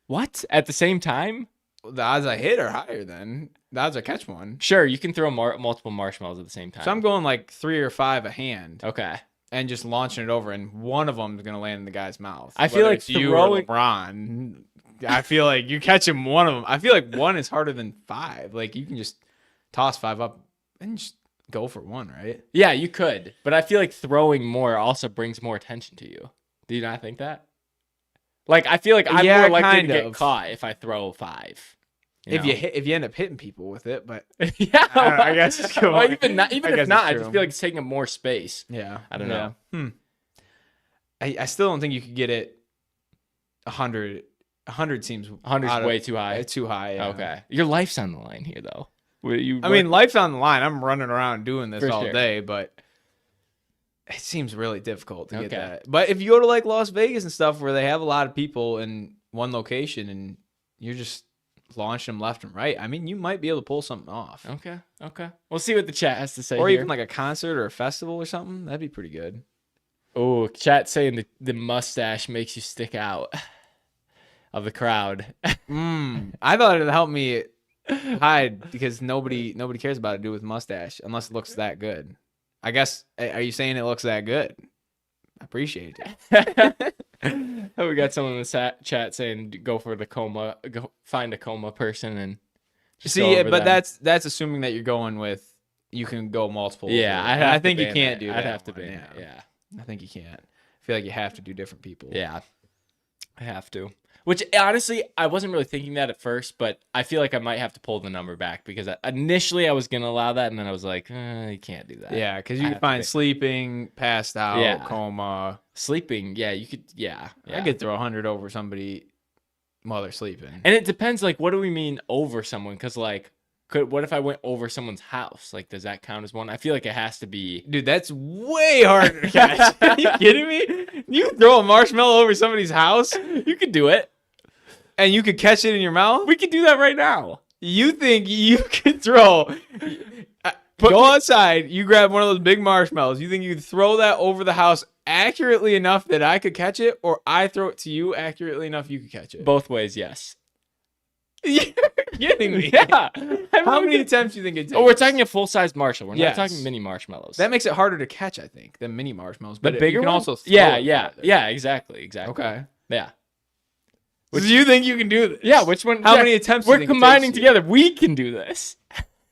what at the same time? the odds I hit are higher then. The odds I catch one. Sure, you can throw multiple marshmallows at the same time. So I'm going like 3 or 5 a hand okay. and just launching it over, and one of them is going to land in the guy's mouth. I feel Whether like it's you or throwing- LeBron. I feel like you catch him one of them. I feel like one is harder than 5. Like you can just toss 5 up and just go for one, right? Yeah, you could, but I feel like throwing more also brings more attention to you. Do you not think that? Like, I feel like I'm Yeah, more likely to kind get of. caught if I throw 5. If you end up hitting people with it, but yeah, I guess it's good. Well, even not, even I if guess not, I it's just true. feel like it's taking up more space. yeah, I don't know. I still don't think you could get it 100. 100 seems 100's way too high. It's too high. Yeah. Okay, your life's on the line here, though. I mean, life's on the line. I'm running around doing this For all sure. day, but it seems really difficult to get Okay. that. But if you go to like Las Vegas and stuff where they have a lot of people in one location and you're just launching them left and right, I mean, you might be able to pull something off. Okay. We'll see what the chat has to say. Or here. even like a concert or a festival or something. That'd be pretty good. Oh, chat saying the mustache makes you stick out of the crowd. I thought it'd help me hide because nobody cares about a dude with mustache unless it looks that good. I guess, are you saying it looks that good? I appreciate it. We got someone in the chat saying go for the coma, go find a coma person and just go See, over but them. that's assuming that you're going with, you can go multiple. Yeah, over it. I think you ban can't that. do that. I'd have to one, ban it. Yeah. I think you can't. I feel like you have to do different people. Yeah. I have to. Which honestly, I wasn't really thinking that at first, but I feel like I might have to pull the number back because initially I was gonna allow that, and then I was like, you can't do that. Yeah, because I you have can to find ban- sleeping, passed out, Yeah. coma. Sleeping, yeah, you could, yeah. I could throw 100 over somebody while they're sleeping. And it depends, like, what do we mean over someone? Because, like, what if I went over someone's house? Like, does that count as one? I feel like it has to be. Dude, that's way harder to catch. Are you kidding me? You throw a marshmallow over somebody's house You could do it. and you could catch it in your mouth? We could do that right now. You think you could throw? Go outside. You grab one of those big marshmallows. You think you could throw that over the house accurately enough that I could catch it, or I throw it to you accurately enough you could catch it? Both ways, yes. You're kidding me. Yeah. How many attempts do you think it takes? Oh, we're talking a full-size marshmallow. We're Yes. not talking mini marshmallows. That makes it harder to catch, I think, than mini marshmallows. the But bigger you can one? also throw Yeah, it yeah, farther. yeah. Exactly. Okay. Yeah. So you think you can do this? Yeah. Which one? How yeah, many attempts? do you We're think it combining takes you? together. We can do this.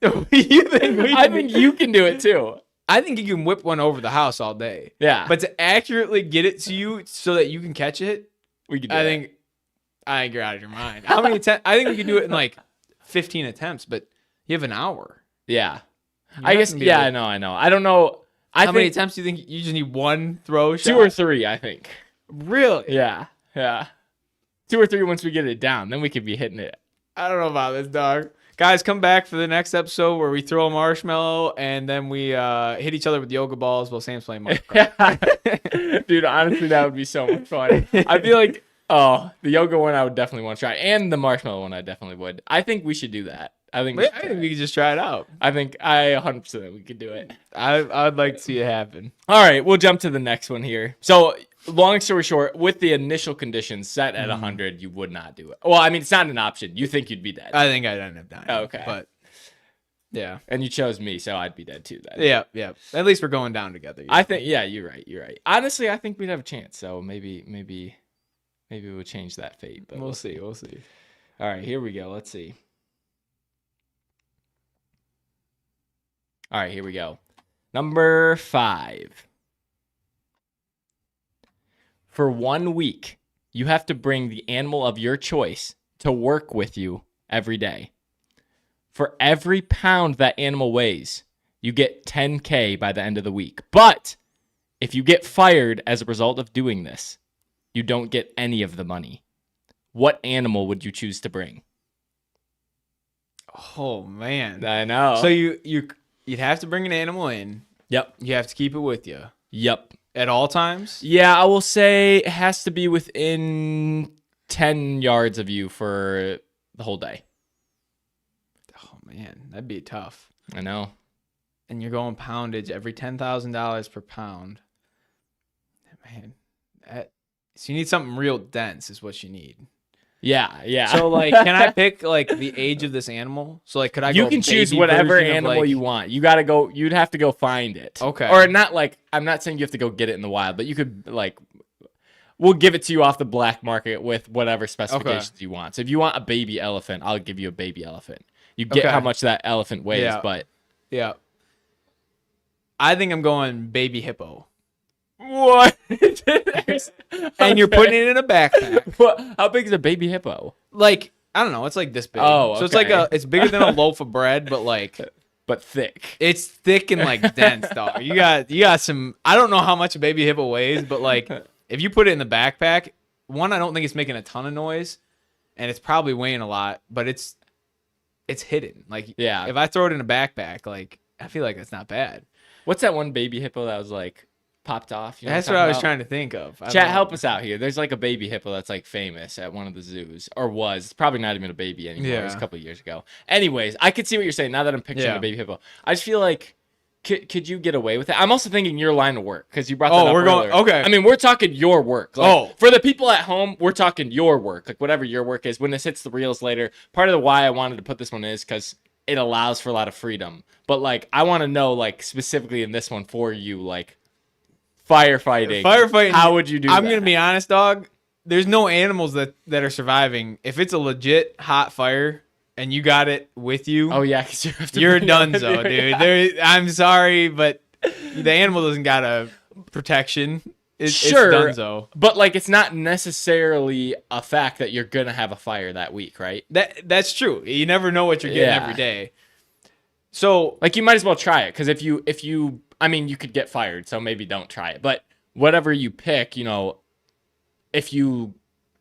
You think we I can think you can do it too. I think you can whip one over the house all day. Yeah. But to accurately get it to you so that you can catch it, we can do I it. think you're out of your mind. How many attempts? I think we could do it in like 15 attempts, but you have an hour. Yeah. You're I not guess. gonna be Yeah. able- I know. I don't know. How many attempts do you think you just need one throw shot? 2 or 3, I think. Really? Yeah. 2 or 3 once we get it down, then we could be hitting it. I don't know about this, dog. Guys, come back for the next episode where we throw a marshmallow and then we hit each other with yoga balls while Sam's playing Mario Kart. Dude, honestly, that would be so much fun. I feel like, the yoga one I would definitely want to try, and the marshmallow one I definitely would. I think we should do that. I think I think we could just try it out. I 100% we could do it. I'd like to see it happen. All right, we'll jump to the next one here. So, long story short, with the initial conditions set at 100, you would not do it. Well, I mean, it's not an option. You think you'd be dead. I think I'd end up dying. Okay. But yeah. And you chose me, so I'd be dead too then. Yeah. At least we're going down together. I think, yeah, you're right. Honestly, I think we'd have a chance. So maybe we'll change that fate. But We'll see. All right, here we go. Let's see. All right, here we go. Number 5. For 1 week, you have to bring the animal of your choice to work with you every day. For every pound that animal weighs, you get $10K by the end of the week. But if you get fired as a result of doing this, you don't get any of the money. What animal would you choose to bring? Oh man. I know. So you'd have to bring an animal in. Yep. You have to keep it with you Yep. at all times. Yeah, I will say it has to be within 10 yards of you for the whole day. Oh man, that'd be tough. I know. And you're going poundage every $10,000 per pound. Man, so you need something real dense, is what you need. Yeah. So like, can I pick like the age of this animal? So like, could I? You go can choose baby whatever version of, animal like- you want. You gotta go. You'd have to go find it. Okay. Or not like I'm not saying you have to go get it in the wild, but you could like. We'll give it to you off the black market with whatever specifications you want. So if you want a baby elephant, I'll give you a baby elephant. You get Okay. how much that elephant weighs, Yeah. but Yeah. I think I'm going baby hippo. what? And you're putting it in a backpack. What? How big is a baby hippo? Like I don't know. It's like this big. Oh, So it's like okay. it's bigger than a loaf of bread, but like But thick. it's thick and like dense, dog. You got some. I don't know how much a baby hippo weighs, but like if you put it in the backpack, one, I don't think it's making a ton of noise, and it's probably weighing a lot, but it's hidden. Like Yeah. if I throw it in a backpack, like I feel like that's not bad. What's that one baby hippo that was like popped off? You know That's I'm what I was talking trying to think of. I about? don't Chat, know. help us out here. There's like a baby hippo that's like famous at one of the zoos, or was. It's probably not even a baby anymore. It was a Yeah. couple of years ago. Anyways, I could see what you're saying now that I'm picturing Yeah. a baby hippo. I just feel like, could you get away with it? I'm also thinking your line of work because you brought that Oh, up we're going- earlier. okay. I mean, we're talking your work. Like, Oh. for the people at home, we're talking your work. Like whatever your work is. When this hits the reels later, part of the why I wanted to put this one is because it allows for a lot of freedom. But like, I want to know like specifically in this one for you, like firefighting. Firefighting. How would you do I'm that? gonna be honest, dog. There's no animals that are surviving. If it's a legit hot fire and you got it with you, Oh yeah, because you have to. you're bring it with donezo, you. dude. Yeah. There, I'm sorry, but the animal doesn't got a protection. Sure. It's donezo. But like, it's not necessarily a fact that you're gonna have a fire that week, right? That's true. You never know what you're getting Yeah. every day. So Like, you might as well try it because if you, I mean, you could get fired, so maybe don't try it. But whatever you pick, if you,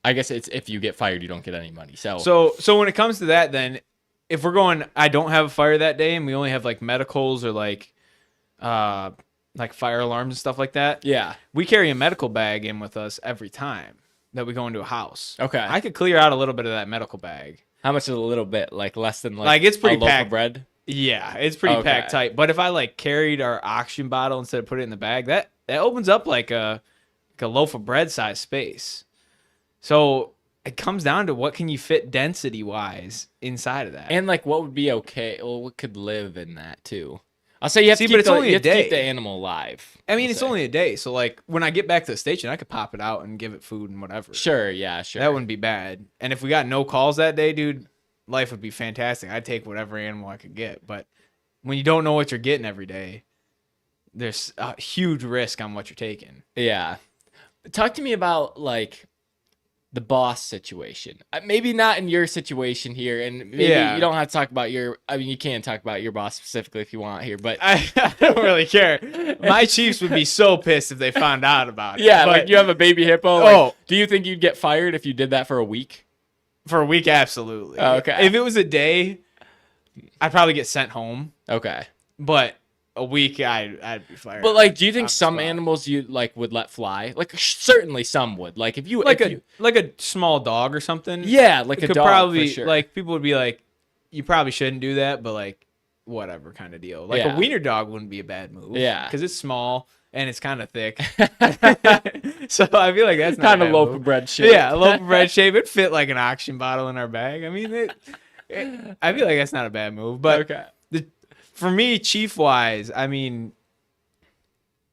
I guess it's if you get fired, you don't get any money. So when it comes to that, then if we're going, I don't have a fire that day, and we only have like medicals or like fire alarms and stuff like that. yeah, We carry a medical bag in with us every time that we go into a house. Okay. I could clear out a little bit of that medical bag. how much is a little bit? Like less than Like, it's pretty a loaf packed. of bread. Yeah, it's pretty Okay. packed tight. But if I like carried our oxygen bottle instead of put it in the bag, that opens up like a loaf of bread size space. So it comes down to what can you fit density wise inside of that. And like, what would be okay? Well, what could live in that too? I'll say you have See, to but keep it's the, only you a have to keep day. the animal alive. I mean, I'll it's say. only a day. So like when I get back to the station, I could pop it out and give it food and whatever. Sure, yeah, sure. That wouldn't be bad. And if we got no calls that day, dude, life would be fantastic. I'd take whatever animal I could get. But when you don't know what you're getting every day, there's a huge risk on what you're taking. Yeah. Talk to me about like the boss situation. Maybe not in your situation here, and maybe Yeah. you don't have to talk about your. I mean, you can talk about your boss specifically if you want here, but I don't really care. My Chiefs would be so pissed if they found out about it. yeah, But like you have a baby hippo. Like, Oh. do you think you'd get fired if you did that for a week? for a week, absolutely. Oh, okay. If it was a day, I'd probably get sent home. Okay. But a week, I'd be fired. But like, do you think on the some spot. animals you like would let fly? Like, certainly some would. Like, if you like if a you, like a small dog or something. yeah, like it a could dog probably for sure. like people would be like, you probably shouldn't do that, but like whatever kind of deal. Like Yeah. a wiener dog wouldn't be a bad move. Yeah. because it's small and it's kind of thick. So I feel like that's not kind a of bad loaf move. of bread shit. Yeah, a loaf of bread shape. It'd fit like an oxygen bottle in our bag. I mean, I feel like that's not a bad move. But Okay. for me, chief wise, I mean,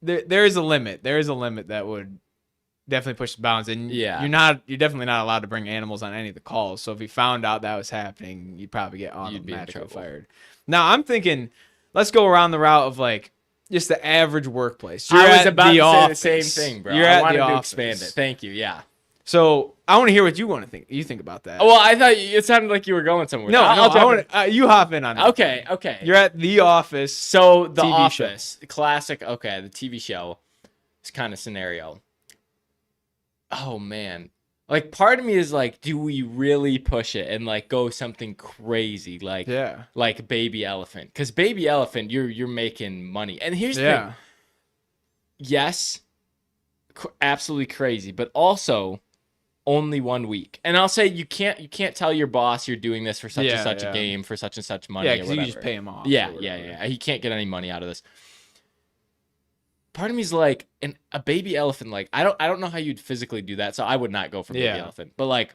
there is a limit. There is a limit that would definitely push the bounds. And Yeah. you're definitely not allowed to bring animals on any of the calls. So if you found out that was happening, you'd probably get You'd be in automatically trouble. fired. Now I'm thinking, let's go around the route of like just the average workplace. I was at about to say the office. same thing, bro. You're I at wanted the to office. expand it. Thank you. Yeah. So I want to hear what you think about that. Well, I thought it sounded like you were going somewhere. no, I'll I jump wanna, you hop in on in. that. Okay. Okay. You're at the office. So the TV show. Office, classic. Okay, the TV show, this kind of scenario. Oh man, like part of me is like, do we really push it and like go something crazy like Yeah. like Baby Elephant? Because Baby Elephant, you're making money. And here's the thing. Yeah. Yes, absolutely crazy, but also only 1 week. And I'll say you can't tell your boss you're doing this for such and Yeah, such yeah. a game for such and such money. Yeah, or because you whatever. just pay him off. Yeah, or yeah, whatever. yeah. He can't get any money out of this. Part of me's like, a baby elephant. Like, I don't know how you'd physically do that, so I would not go for baby Yeah. elephant. But like,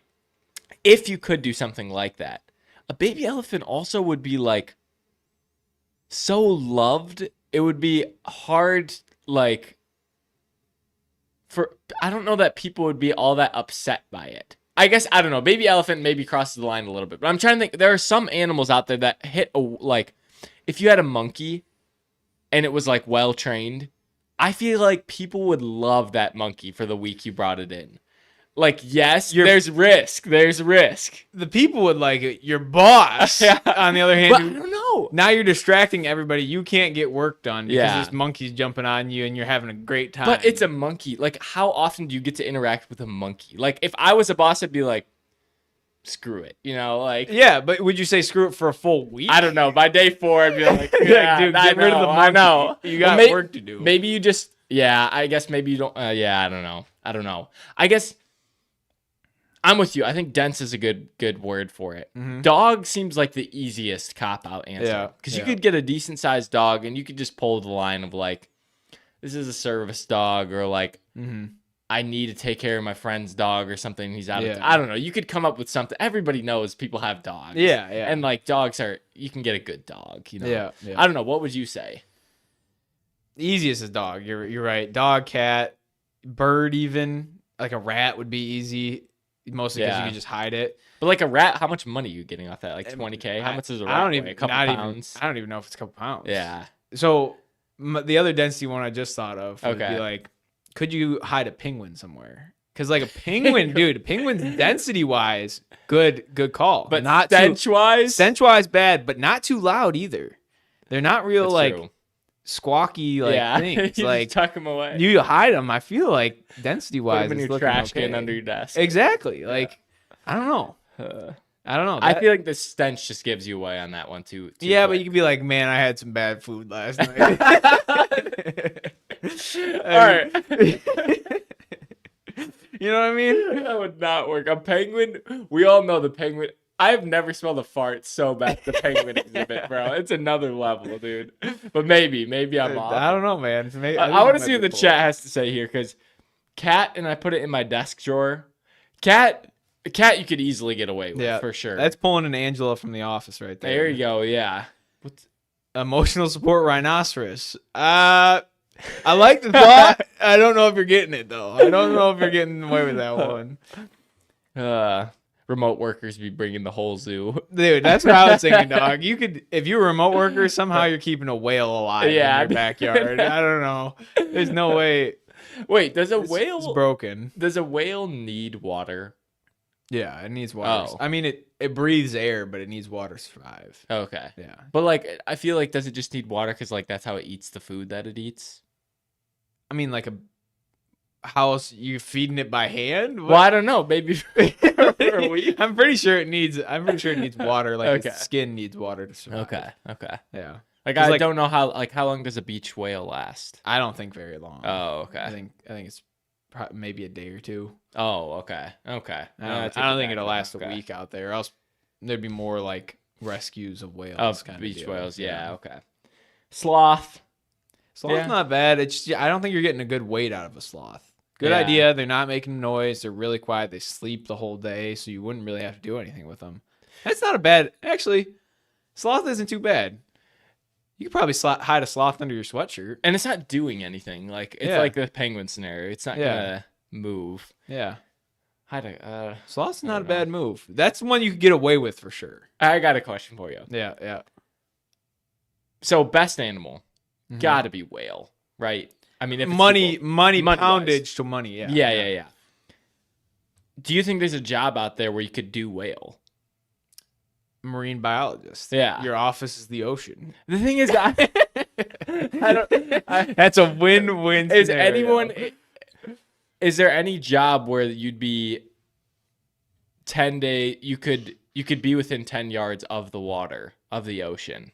if you could do something like that, a baby elephant also would be like so loved. It would be hard, like, I don't know that people would be all that upset by it. I guess, I don't know. Baby elephant maybe crosses the line a little bit. But I'm trying to think. There are some animals out there that hit, like, if you had a monkey and it was, like, well-trained, I feel like people would love that monkey for the week you brought it in. Like, yes, there's risk. There's risk. The people would like it. Your boss, Yeah. on the other hand, But I don't know. now you're distracting everybody. You can't get work done because Yeah. this monkey's jumping on you and you're having a great time. But it's a monkey. Like, how often do you get to interact with a monkey? Like, if I was a boss, I'd be like, screw it. You know, like, yeah, but would you say screw it for a full week? I don't know. By day 4, I'd be like, Like, yeah, dude, I get rid of the know, I monkey. know. You got Well, work to do. Maybe you just, yeah, I guess maybe you don't, yeah, I don't know. I guess I'm with you. I think dense is a good word for it. Mhm. Dog seems like the easiest cop-out answer. Yeah, Because you yeah. could get a decent-sized dog and you could just pull the line of like, this is a service dog, or like, Mhm. I need to take care of my friend's dog or something. He's out of, Yeah. I don't know. You could come up with something. Everybody knows people have dogs. Yeah, yeah. And like dogs you can get a good dog, you know? Yeah, yeah. I don't know. What would you say? The easiest is dog. You're right. Dog, cat, bird, even like a rat would be easy. Mostly because Yeah. you can just hide it. But like a rat, how much money are you getting off that? Like 20K? How much is a rat? I don't weigh? even. A couple not pounds. Even, I don't even know if it's a couple pounds. Yeah. So the other density one I just thought of would Okay. be like, could you hide a penguin somewhere? Because like a penguin, dude, penguins density wise, good call. But not stench wise, stench wise bad, but not too loud either. They're not real That's like true. squawky like yeah. things. you Like just tuck them away. you hide them. I feel like density Put wise, them in it's your looking trash okay. can under your desk. Exactly. Like I don't know. I don't know. I That- feel like the stench just gives you away on that one too. yeah, but you could be like, man, I had some bad food last night. All right. You know what I mean? That would not work. A penguin, we all know the penguin. I've never smelled a fart so bad at the penguin exhibit, bro. It's another level, dude. But maybe I'm off. I don't know, man. I want to see what the chat has to say here, because cat, and I put it in my desk drawer. Cat you could easily get away with, Yeah, for sure. That's pulling an Angela from The Office right there. There you go, yeah. What's, Emotional support rhinoceros. I like the thought. I don't know if you're getting it though. I don't know if you're getting away with that one, remote workers be bringing the whole zoo. dude. That's what I was thinking, dog. You could, if you're a remote worker, somehow you're keeping a whale alive Yeah. in your backyard. I don't know. There's no way. Wait, does a It's whale broken. does a whale need water? Yeah, it needs water. Oh. I mean, it breathes air, but it needs water to survive. Okay. Yeah. But like, I feel like, does it just need water because like that's how it eats the food that it eats? I mean, like how else you feeding it by hand? Well, I don't know. Maybe for a week. I'm pretty sure it needs water. Like Okay. its skin needs water to survive. Okay. Yeah. Like 'Cause, I like- don't know how long does a beach whale last? I don't think very long. Oh, I okay. think it's maybe a day or two. Oh, okay. Okay. I don't think it'll last a week out there. Or else there'd be more like rescues of whales. Of kinda beach deal. whales, yeah. Okay. Sloth. Sloth's Yeah. not bad. It's I don't think you're getting a good weight out of a sloth. Good Yeah. idea. They're not making noise. They're really quiet. They sleep the whole day, so you wouldn't really have to do anything with them. That's not a bad. Actually, sloth isn't too bad. You could probably hide a sloth under your sweatshirt. And it's not doing anything. Like it's Yeah. like the penguin scenario. It's not Yeah. gonna move. Yeah, I sloth's not a don't know. bad move. That's one you could get away with for sure. I got a question for you. Yeah, yeah. So best animal, Mhm. gotta be whale, right? I mean, if it's money equal- poundage money-wise. to money. Yeah, Yeah. Do you think there's a job out there where you could do whale? Marine biologist. Yeah. Your office is the ocean. The thing is, That's a win-win. is scenario. anyone? Is there any job where you'd be 10 day? You could be within 10 yards of the water of the ocean.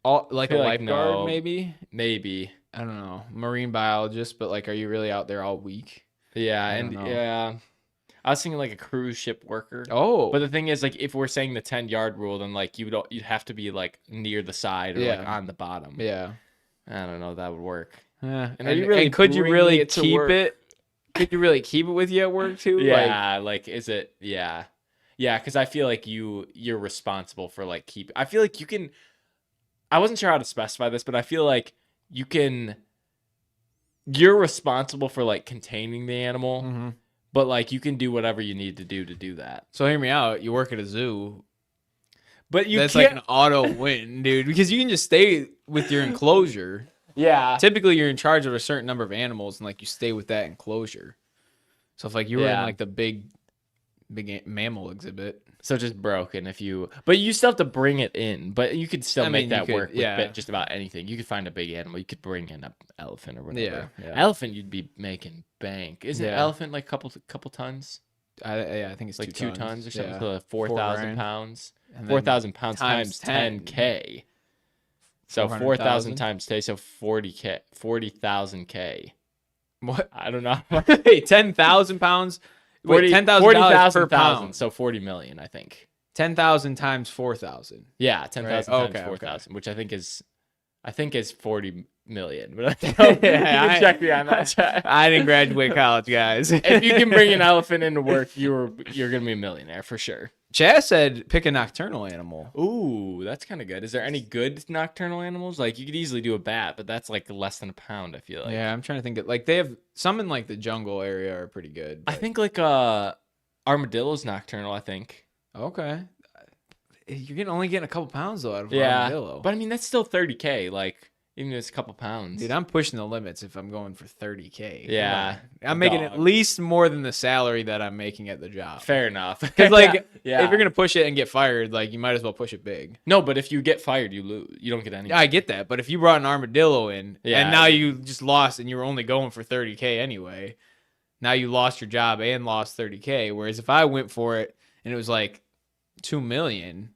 Like a feel like lifeguard, no. maybe? Maybe. I don't know. Marine biologist, but like, are you really out there all week? Yeah, I and don't know. yeah. I was thinking like a cruise ship worker. Oh, But the thing is, like, if we're saying the 10-yard rule, then like you'd have to be like near the side or like Yeah. on the bottom. yeah. I don't know. That would work. Yeah. And are you really could you bringing really it to keep work? it? Could you really keep it with you at work too? Yeah, like is it? Yeah, because I feel like you're responsible for like keep. I feel like you can. I wasn't sure how to specify this, but I feel like you can. You're responsible for like containing the animal, hmm but like you can do whatever you need to do that. So hear me out. You work at a zoo. But you That's can't. like an auto win, dude. Because you can just stay with your enclosure. Yeah. Typically, you're in charge of a certain number of animals, and like you stay with that enclosure. So if like you were in Yeah. like the big mammal exhibit, So just broken but you still have to bring it in. But you could still I make mean, that you work could- with yeah. just about anything. You could find a big animal. You could bring in an elephant or whatever. Yeah. Elephant, you'd be making bank. Isn't Yeah. elephant like couple tons? I think it's Like 2 2 tons or something? Yeah. So 4 4,000 grand. pounds. And then 4,000 pounds times times 10K. So 4,000 400,000 times 10, so 40K, 40,000K. What? I don't know. Wait, 10,000 pounds. Wait, $10,000 per pound. So 40 million, I think. 10,000 times 4,000. Yeah, 10,000 Right. times Okay, 4,000, which I think is 40 million. But you Yeah, can check me on that. I didn't graduate college, guys. If you can bring an elephant into work, you're gonna be a millionaire for sure. Chaz said pick a nocturnal animal. Ooh, that's kind of good. Is there any good nocturnal animals? Like you could easily do a bat, but that's like less than a pound. I feel like. Yeah, I'm trying to think of like they have some in like the jungle area are pretty good. I but- think like armadillo's nocturnal. I think. Okay. You're only getting a couple pounds though out of an Yeah, armadillo. but I mean that's still 30K. Like even if it's a couple pounds. Dude, I'm pushing the limits if I'm going for 30K. Yeah, I'm making dog. at least more than the salary that I'm making at the job. Fair enough. Because like yeah. if you're gonna push it and get fired, like you might as well push it big. No, but if you get fired, you lose. You don't get any. Yeah, I get that, but if you brought an armadillo in Yeah. and now you just lost and you were only going for 30K anyway, now you lost your job and lost 30K. Whereas if I went for it and it was like 2 million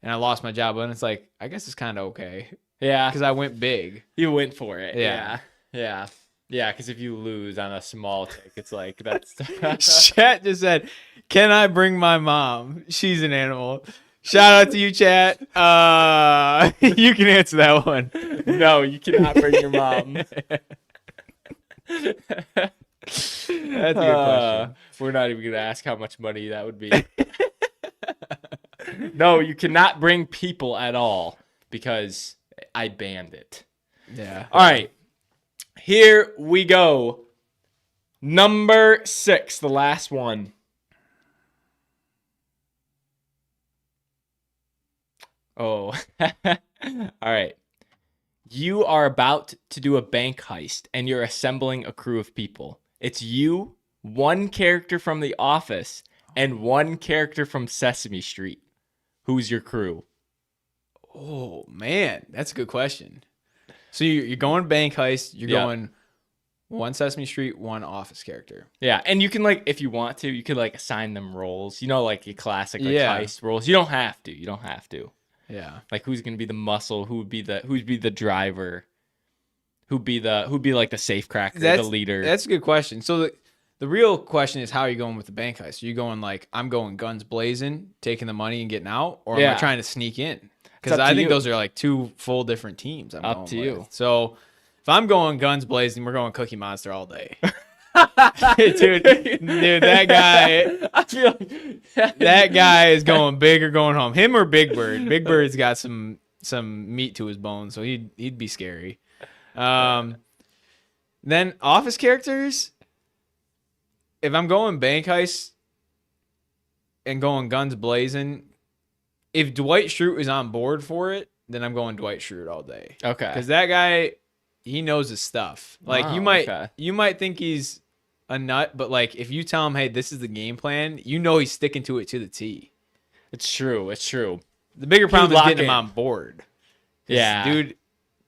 and I lost my job, and it's like I guess it's kind of okay Yeah, because I went big. you went for it. Yeah. Yeah. Because if you lose on a small tick, it's like that's. Chat just said, "Can I bring my mom? She's an animal." Shout out to you, chat. You can answer that one. No, you cannot bring your mom. That's a good question. We're not even gonna ask how much money that would be. No, you cannot bring people at all because I banned it. Yeah. All right, here we go. Number 6, the last one. Oh, all right. You are about to do a bank heist and you're assembling a crew of people. It's you, one character from The Office, and one character from Sesame Street. Who's your crew? Oh man, that's a good question. So you're going bank heist. You're Yeah. going one Sesame Street, one Office character. Yeah, and you can like if you want to, you could like assign them roles. You know, like your classic like Yeah. heist roles. You don't have to. You don't have to. Yeah. Like who's gonna be the muscle? Who'd be the driver? Who'd be like the safe cracker, the leader? That's a good question. So the real question is how are you going with the bank heist? Are you going like I'm going guns blazing, taking the money and getting out, or am Yeah. I trying to sneak in? It's Because up I to think you. those are like two full different teams. I'm Up going to with. you. So if I'm going guns blazing, we're going Cookie Monster all day. dude, that guy, I feel like that guy is going big or going home. Him or Big Bird. Big Bird's got some meat to his bones, so he'd be scary. Then Office characters. If I'm going bank heist and going guns blazing, if Dwight Schrute is on board for it, then I'm going Dwight Schrute all day. Okay. Because that guy, he knows his stuff. Like Wow, you okay. might think he's a nut, but like if you tell him, hey, this is the game plan, you know he's sticking to it to the T. It's true. It's true. The bigger problem is lock getting him in. on board. 'Cause, Yeah. dude,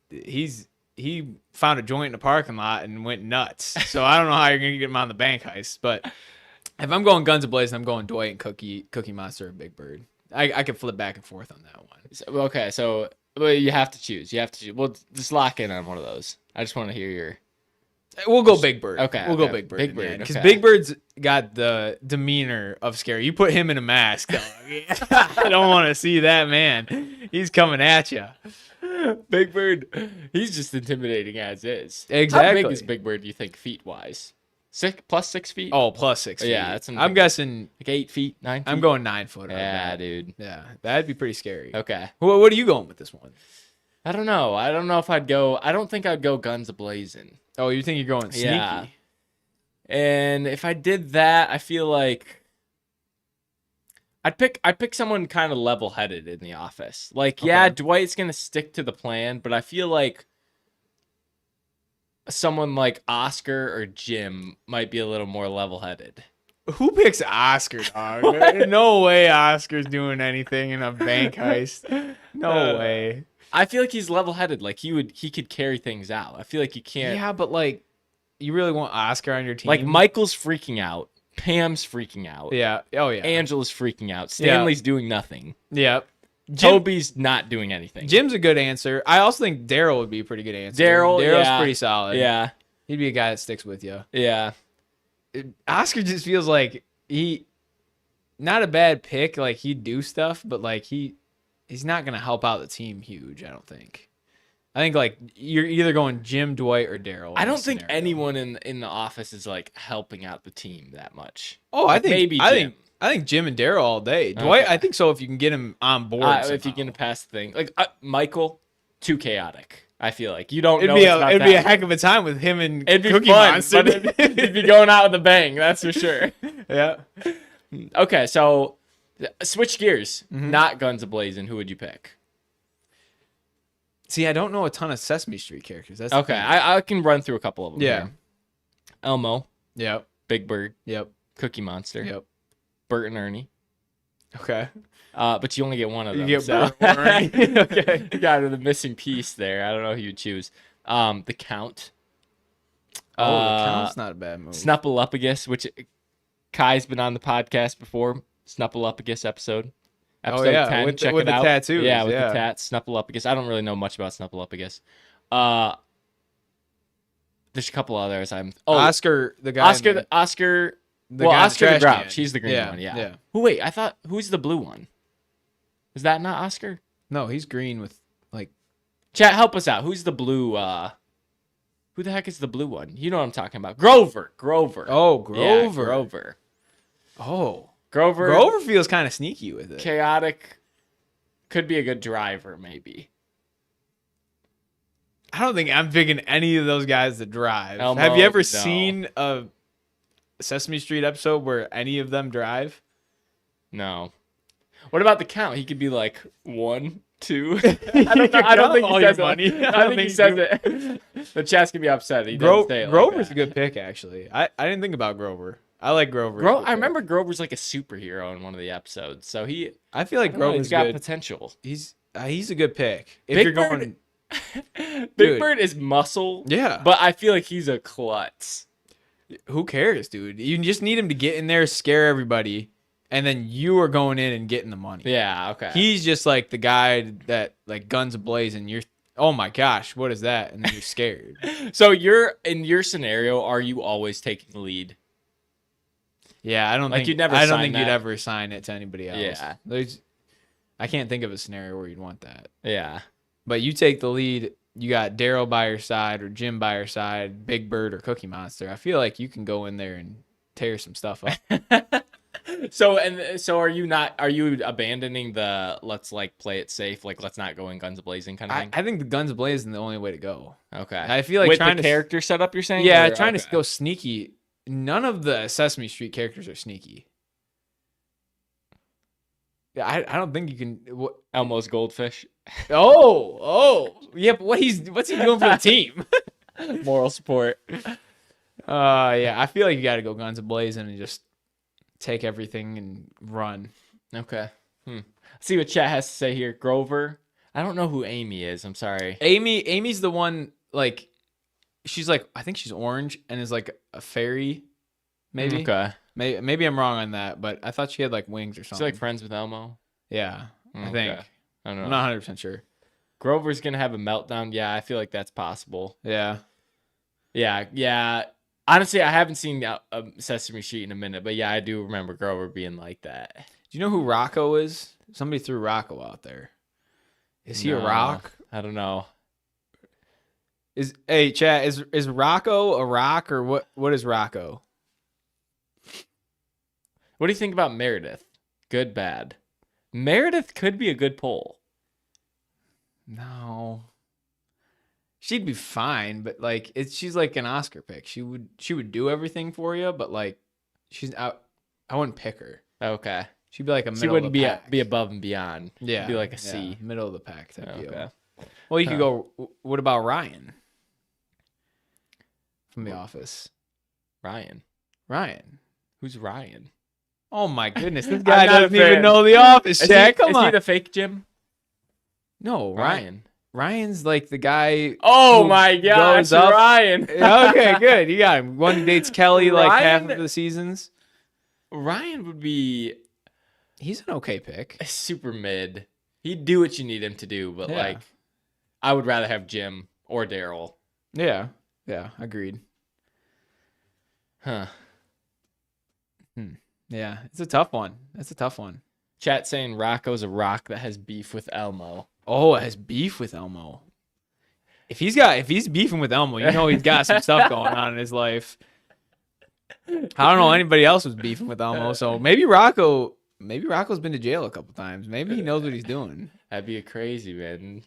he found a joint in the parking lot and went nuts. So I don't know how you're gonna get him on the bank heist, but if I'm going guns ablazing, I'm going Dwight and Cookie Monster and Big Bird. I could flip back and forth on that one. Okay, so well, you have to choose. You have to choose. Well, just lock in on one of those. I just want to hear your. We'll go Big Bird. Okay, We'll go okay. Big Bird. Big Bird, Because okay. Big Bird's got the demeanor of scary. You put him in a mask, dog. I don't want to see that man. He's coming at you. Big Bird, he's just intimidating as is. How Exactly. big is Big Bird, do you think, feet wise? 6 feet? Oh, plus 6 feet. Yeah, that's I'm guessing. like 8 feet, 9 feet. I'm going 9 foot. Yeah, dude. Yeah, that'd be pretty scary. Okay. What are you going with this one? I don't know. I don't know if I'd go. I don't think I'd go guns a-blazing. Oh, you think you're going sneaky? Yeah. And if I did that, I feel like I'd pick someone kind of level-headed in the office. Like, yeah, Okay. Dwight's gonna stick to the plan, but I feel like someone like Oscar or Jim might be a little more level-headed. Who picks Oscar, dog? No way Oscar's doing anything in a bank heist. No way. I feel like he's level-headed. Like he could carry things out. I feel like you can't. Yeah, but like, you really want Oscar on your team? Like Michael's freaking out, Pam's freaking out, Yeah. Oh yeah. Angela's freaking out, Stanley's doing nothing, Yeah. Toby's not doing anything. Jim's a good answer. I also think Daryl would be a pretty good answer. Daryl's Daryl's pretty solid. Yeah, He'd be a guy that sticks with you. yeah. Oscar just feels like not a bad pick. Like he'd do stuff, but like he's not gonna help out the team huge. I don't think. I think like you're either going Jim, Dwight, or Daryl. I don't think anyone in the office is like helping out the team that much. Oh, Like, maybe Jim. I think Jim and Daryl all day. Dwight, Okay. I think so. If you can get him on board, If you can pass the thing, like Michael, too chaotic. I feel like you don't it'd know. be it's not it'd be a that. heck of a time with him and It'd be Cookie fun, Monster. but it'd be going out with a bang. That's for sure. Yeah. Okay, so switch gears. Mm-hmm. Not Guns A-Blazing. Who would you pick? See, I don't know a ton of Sesame Street characters. That's the Okay, thing. I can run through a couple of them. Yeah. here. Elmo, Yep. Big Bird, Yep. Cookie Monster, Yep. Bert and Ernie. Okay. But you only get one of You them. get so. Bert or Ernie. Okay. You got the missing piece there. I don't know who you choose. The Count. Oh, the Count's not a bad movie. Snuffleupagus, which Kai's been on the podcast before. Snuffleupagus episode. Episode 10. with Check the it out. tattoos. Yeah, with the tats. Snuffleupagus. I don't really know much about Snuffleupagus. There's a couple others. Oscar, the guy. Oscar. in the, Oscar. the Well, guy in Oscar the trash Grouch. can. He's the green one. Yeah. Yeah. Wait, I thought who's the blue one? Is that not Oscar? No, he's green with like. Chat, help us out. Who's the blue? Who the heck is the blue one? You know what I'm talking about. Grover. Oh, Yeah, Grover. Grover. Oh, Grover. Grover feels kind of sneaky with it. Chaotic. Could be a good driver, maybe. I don't think I'm picking any of those guys to drive. Elmo, Have you ever no. seen a Sesame Street episode where any of them drive? No. What about the Count? He could be like 1, 2. I I don't think all he your says money. it. I think he says it. The chat's gonna be upset. He doesn't say it like Grover's that. a good pick, actually. I didn't think about Grover. I like Grover. I remember Grover's like a superhero in one of the episodes, so I feel like I don't know, Grover's he's got good. potential. He's a good pick. If Big you're Bird- going, Big Dude. Bird is muscle, yeah. but I feel like he's a klutz. Who cares, dude? You just need him to get in there, scare everybody, and then you are going in and getting the money. Yeah, okay. He's just like the guy that like guns blazing. You're, oh my gosh, what is that? And then you're scared. So you're in your scenario. Are you always taking the lead? Yeah, I don't Like, think you'd never I don't sign think you'd that. ever sign it to anybody else. Yeah. I can't think of a scenario where you'd want that. Yeah. But you take the lead. You got Daryl by your side or Jim by your side, Big Bird or Cookie Monster. I feel like you can go in there and tear some stuff up. So are you not? Are you abandoning the let's like play it safe, like let's not go in guns blazing kind of thing? I think the guns blazing the only way to go. Okay. I feel like with trying the to character setup, you're saying? Yeah, Or- trying to okay. go sneaky. None of the Sesame Street characters are sneaky. Yeah, I don't think you can. Elmo's goldfish. Yeah, but what's he doing for the team? Moral support. Yeah, I feel like you got to go guns blazing and just take everything and run. Okay. See what chat has to say here. Grover. I don't know who Amy is. I'm sorry. Amy's the one, like, she's like, I think she's orange and is like a fairy, maybe. Okay. Maybe I'm wrong on that, but I thought she had like wings or She's something. like friends with Elmo. Yeah, I Okay. think. I don't know. I'm not 100% sure. Grover's gonna have a meltdown. Yeah, I feel like that's possible. Yeah. Yeah. Honestly, I haven't seen Sesame Street in a minute, but yeah, I do remember Grover being like that. Do you know who Rocco is? Somebody threw Rocco out there. Is he a No, rock? I don't know. Hey, chat, is Rocco a rock or what is Rocco? What do you think about Meredith? Good, bad. Meredith could be a good poll. No. She'd be fine, but like she's like an Oscar pick. She would do everything for you, but like she's out. I wouldn't pick her. Okay. She'd be like a middle She wouldn't of the pack. be above and beyond. Yeah, Be like a yeah, C. middle of the pack type Okay. deal. Well, you could go. What about Ryan? from The Office? Ryan. Ryan. Who's Ryan? Oh my goodness, this I'm guy not a doesn't even fan. know The Office, Jack. Come Is on. he the fake Jim? No, Ryan. Ryan's like the guy. Oh who my gosh, goes up. Ryan. Okay, good. You got him. One dates Kelly like half Ryan- of the seasons. Ryan would be He's an okay pick. a super mid. He'd do what you need him to do, but Yeah. like, I would rather have Jim or Daryl. Yeah. Yeah, agreed. Huh. Yeah, it's a tough one. That's a tough one. Chat saying Rocco's a rock that has beef with Elmo. Oh, it has beef with Elmo. If he's beefing with Elmo, you know he's got some stuff going on in his life. I don't know anybody else was beefing with Elmo, so maybe Rocco's been to jail a couple times. Maybe he knows what he's doing. That'd be a crazy, man.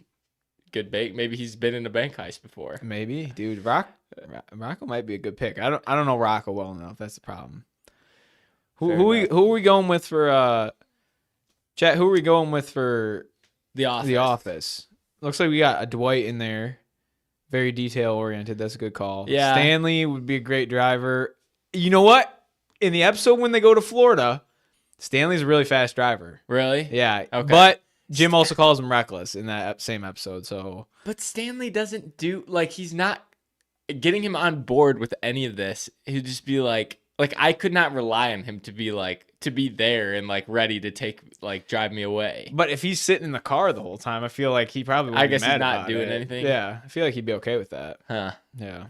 Good bait. Maybe he's been in a bank heist before. Maybe, dude. Rocco might be a good pick. I don't know Rocco well enough. That's the problem. Who are we going with for chat? Who are we going with for The Office. The Office? Looks like we got a Dwight in there. Very detail oriented. That's a good call. Yeah. Stanley would be a great driver. You know what? In the episode when they go to Florida, Stanley's a really fast driver. Really? Yeah. Okay. But Jim also calls him reckless in that same episode. So But Stanley doesn't do, like, he's not getting him on board with any of this. He'd just be like I could not rely on him to be there and like ready to drive me away. But if he's sitting in the car the whole time, I feel like he probably wouldn't I guess be he's mad not about doing it. anything. Yeah, I feel like he'd be okay with that. Huh. Yeah.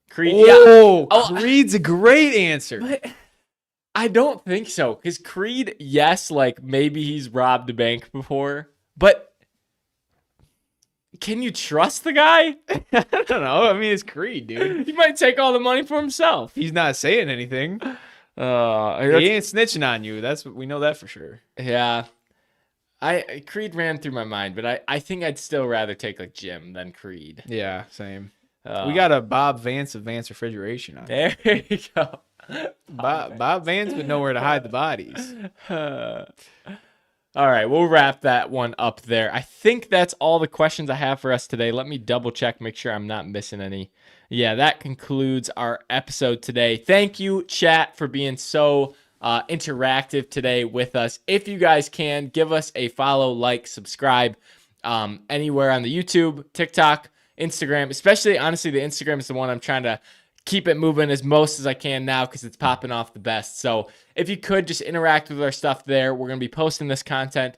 Creed. Oh, Oh, Creed's a great answer. But I don't think so. Because Creed, yes, like maybe he's robbed a bank before, but can you trust the guy? I don't know. I mean, it's Creed, dude. He might take all the money for himself. He's not saying anything. He ain't snitching on you. We know that for sure. Yeah. Creed ran through my mind, but I think I'd still rather take like Jim than Creed. Yeah, same. We got a Bob Vance of Vance Refrigeration on. There you go. Bob Vance would know where to hide the bodies. All right, we'll wrap that one up there. I think that's all the questions I have for us today. Let me double check, make sure I'm not missing any. Yeah, that concludes our episode today. Thank you, chat, for being so interactive today with us. If you guys can, give us a follow, like, subscribe anywhere on the YouTube, TikTok, Instagram. Especially, honestly, the Instagram is the one I'm trying to keep it moving as most as I can now because it's popping off the best. So if you could just interact with our stuff there, we're going to be posting this content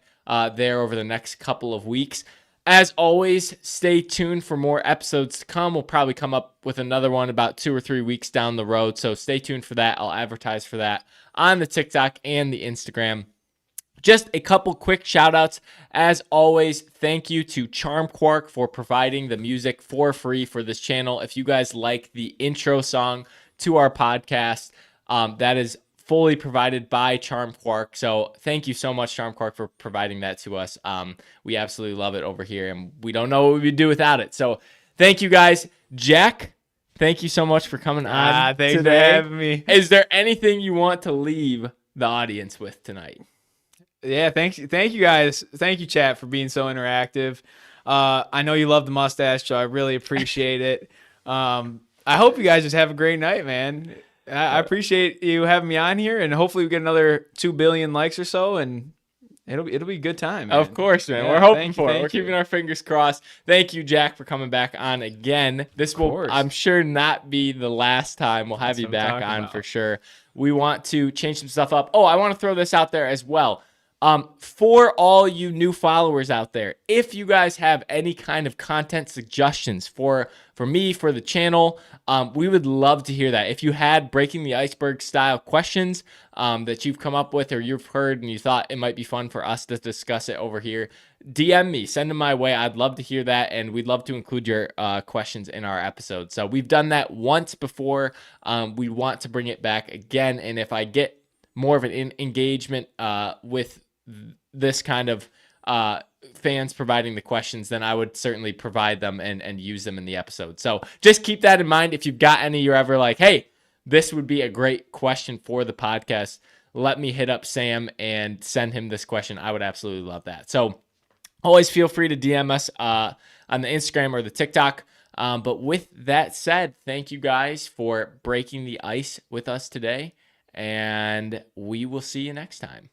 there over the next couple of weeks. As always, stay tuned for more episodes to come. We'll probably come up with another one about 2 or 3 weeks down the road. So stay tuned for that. I'll advertise for that on the TikTok and the Instagram. Just a couple quick shout outs. As always, thank you to Charm Quark for providing the music for free for this channel. If you guys like the intro song to our podcast, that is fully provided by Charm Quark. So thank you so much, Charm Quark, for providing that to us. We absolutely love it over here, and we don't know what we'd do without it. So thank you guys. Jack, thank you so much for coming on Thanks today. for having me. Is there anything you want to leave the audience with tonight? Yeah, thank you guys. Thank you, chat, for being so interactive. I know you love the mustache, so I really appreciate it. I hope you guys just have a great night, man. I appreciate you having me on here, and hopefully we get another 2 billion likes or so, and it'll be a good time, man. Of course, man. Yeah, We're hoping for it. thank We're you. keeping our fingers crossed. Thank you, Jack, for coming back on again. This will, course. I'm sure, not be the last time. We'll have That's you what I'm back talking on about. for sure. We want to change some stuff up. Oh, I want to throw this out there as well. For all you new followers out there, if you guys have any kind of content suggestions for me, for the channel, we would love to hear that. If you had Breaking the Iceberg style questions that you've come up with or you've heard and you thought it might be fun for us to discuss it over here, DM me, send them my way. I'd love to hear that, and we'd love to include your questions in our episode. So we've done that once before. We want to bring it back again, and if I get more of an engagement with this kind of fans providing the questions, then I would certainly provide them and use them in the episode. So just keep that in mind. If you've got any you're ever like, hey, this would be a great question for the podcast, let me hit up Sam and send him this question. I would absolutely love that. So always feel free to DM us on the Instagram or the TikTok. But with that said, thank you guys for breaking the ice with us today, and we will see you next time.